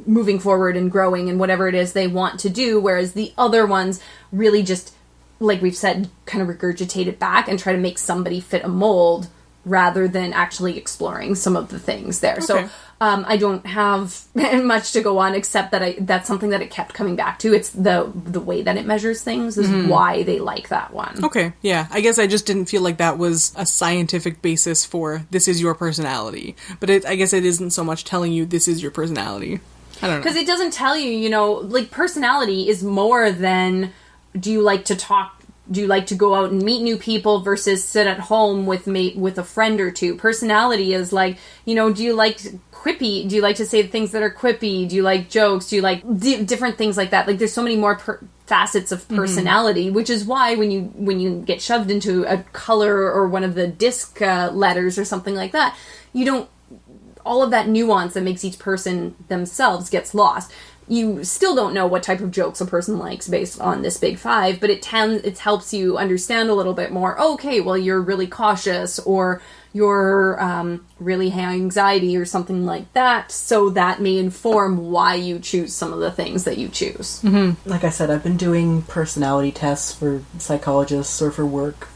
moving forward and growing and whatever it is they want to do. Whereas the other ones really just, like we've said, kind of regurgitate it back and try to make somebody fit a mold rather than actually exploring some of the things there. Okay. So I don't have much to go on except that that's something that it kept coming back to. It's the way that it measures things is why they like that one.
Okay, yeah. I guess I just didn't feel like that was a scientific basis for this is your personality. But I guess it isn't so much telling you this is your personality. I don't know.
Because it doesn't tell you, like, personality is more than do you like to talk, do you like to go out and meet new people versus sit at home with a friend or two. Personality is like, do you like quippy? Do you like to say things that are quippy? Do you like jokes? Do you like different things like that? Like, there's so many more facets of personality, which is why when you get shoved into a color or one of the disc letters or something like that, you don't, all of that nuance that makes each person themselves gets lost. You still don't know what type of jokes a person likes based on this Big Five, but it helps you understand a little bit more. Okay, well, you're really cautious, or you're really high anxiety, or something like that. So that may inform why you choose some of the things that you choose.
Mm-hmm. Like I said, I've been doing personality tests for psychologists or for work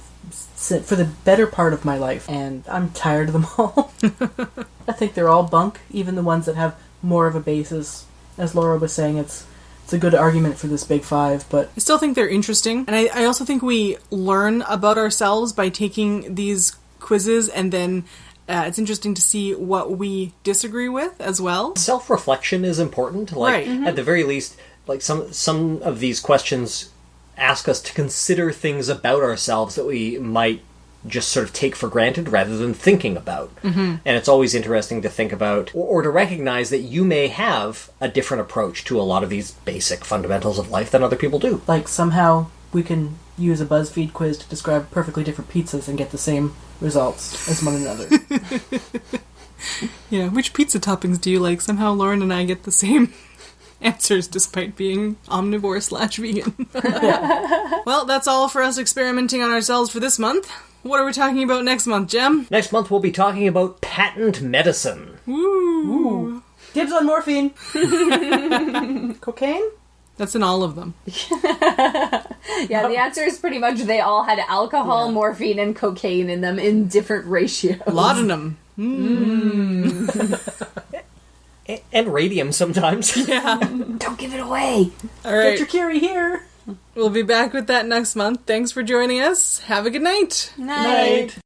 for the better part of my life, and I'm tired of them all. I think they're all bunk, even the ones that have more of a basis. As Laura was saying, it's it's a good argument for this big five, but
I still think they're interesting. And I also think we learn about ourselves by taking these quizzes, and then it's interesting to see what we disagree with as well.
Self-reflection is important. Like,
Right.
at the very least, like some of these questions ask us to consider things about ourselves that we might just sort of take for granted rather than thinking about. And it's always interesting to think about or to recognize that you may have a different approach to a lot of these basic fundamentals of life than other people do.
like somehow we can use a BuzzFeed quiz to describe perfectly different pizzas and get the same results as one another.
Yeah, which pizza toppings do you like? Somehow Lauren and I get the same answers despite being omnivore/vegan. Well, that's all for us experimenting on ourselves for this month. What are we talking about next month, Jem?
Next month we'll be talking about patent medicine.
Woo!
Dibs on morphine. Cocaine?
That's in all of them.
Yeah, the answer is pretty much they all had alcohol, morphine, and cocaine in them in different ratios.
Laudanum.
And radium sometimes.
Yeah.
Don't give it away.
All right.
Get your Curie here.
We'll be back with that next month. Thanks for joining us. Have a good night.
Night.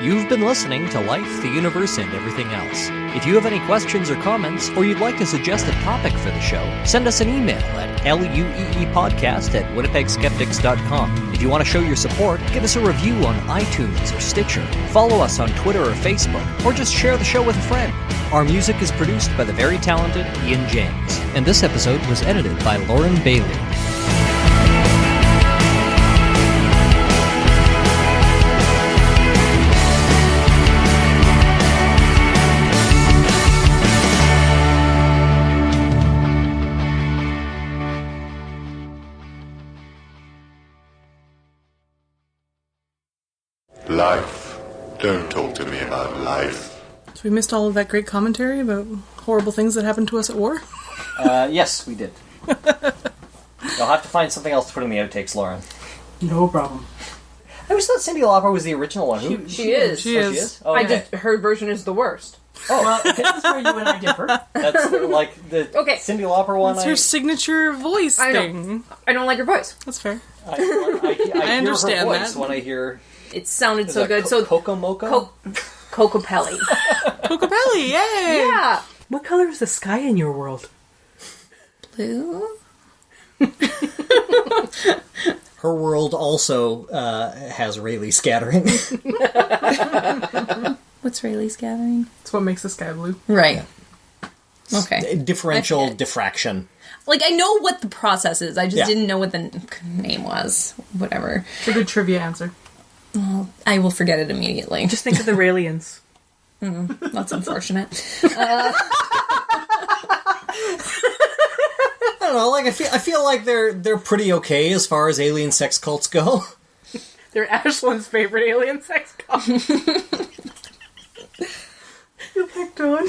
You've been listening to Life, the Universe, and Everything Else. If you have any questions or comments, or you'd like to suggest a topic for the show, send us an email at lueepodcast@winnipegskeptics.com. If you want to show your support, give us a review on iTunes or Stitcher, follow us on Twitter or Facebook, or just share the show with a friend. Our music is produced by the very talented Ian James, and this episode was edited by Lauren Bailey.
Life. Don't talk to me about life.
So we missed all of that great commentary about horrible things that happened to us at war.
Yes, we did. You'll have to find something else to put in the outtakes, Lauren.
No problem.
I always thought Cyndi Lauper was the original one. Who?
She is.
She
Oh,
is.
she is? Oh,
I
okay.
just her version is the worst.
Well, this is where you and I differ.
That's like the
Okay.
Cyndi Lauper one.
It's her signature voice
I know.
thing.
I don't like her voice.
That's fair.
I hear
understand
her voice
that.
when I hear
It sounded so good. So
Coco Moco.
Cocopelli.
Cocopelli, yay!
Yeah.
What color is the sky in your world?
Blue.
Her world also has Rayleigh scattering.
What's Rayleigh's gathering?
That's what makes the sky blue.
Right. Okay.
Differential
I get it.
diffraction.
Like, I know what the process is. I just
Yeah.
didn't know what the name was. Whatever.
It's a good trivia answer.
I will forget it immediately.
Just think of the Raelians.
That's unfortunate.
I don't know. Like I feel like they're pretty okay as far as alien sex cults go.
They're Ashlyn's favorite alien sex cult. You picked on.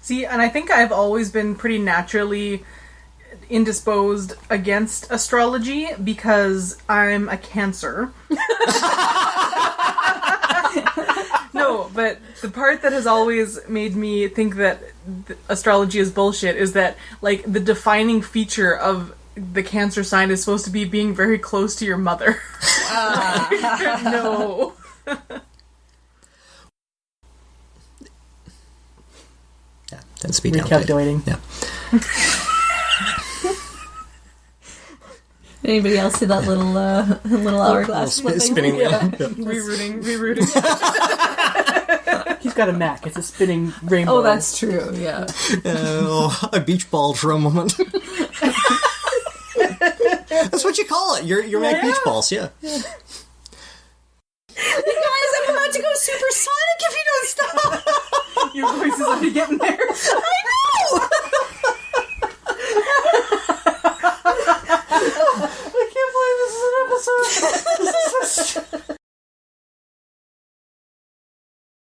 See, and I think I've always been pretty naturally indisposed against astrology because I'm a Cancer. No, but the part that has always made me think that astrology is bullshit is that, like, the defining feature of the Cancer sign is supposed to be being very close to your mother. No.
Yeah, tends to be downplayed.
Recalculating.
Yeah.
Anybody else see that little hourglass
Spinning wheel. Yeah.
Rerooting.
He's got a Mac. It's a spinning rainbow.
Oh, that's true. Yeah.
I beach balled for a moment. That's what you call it. Your Mac beach balls, yeah.
You guys, I'm about to go supersonic if you don't stop.
Your voice is already getting there.
I know.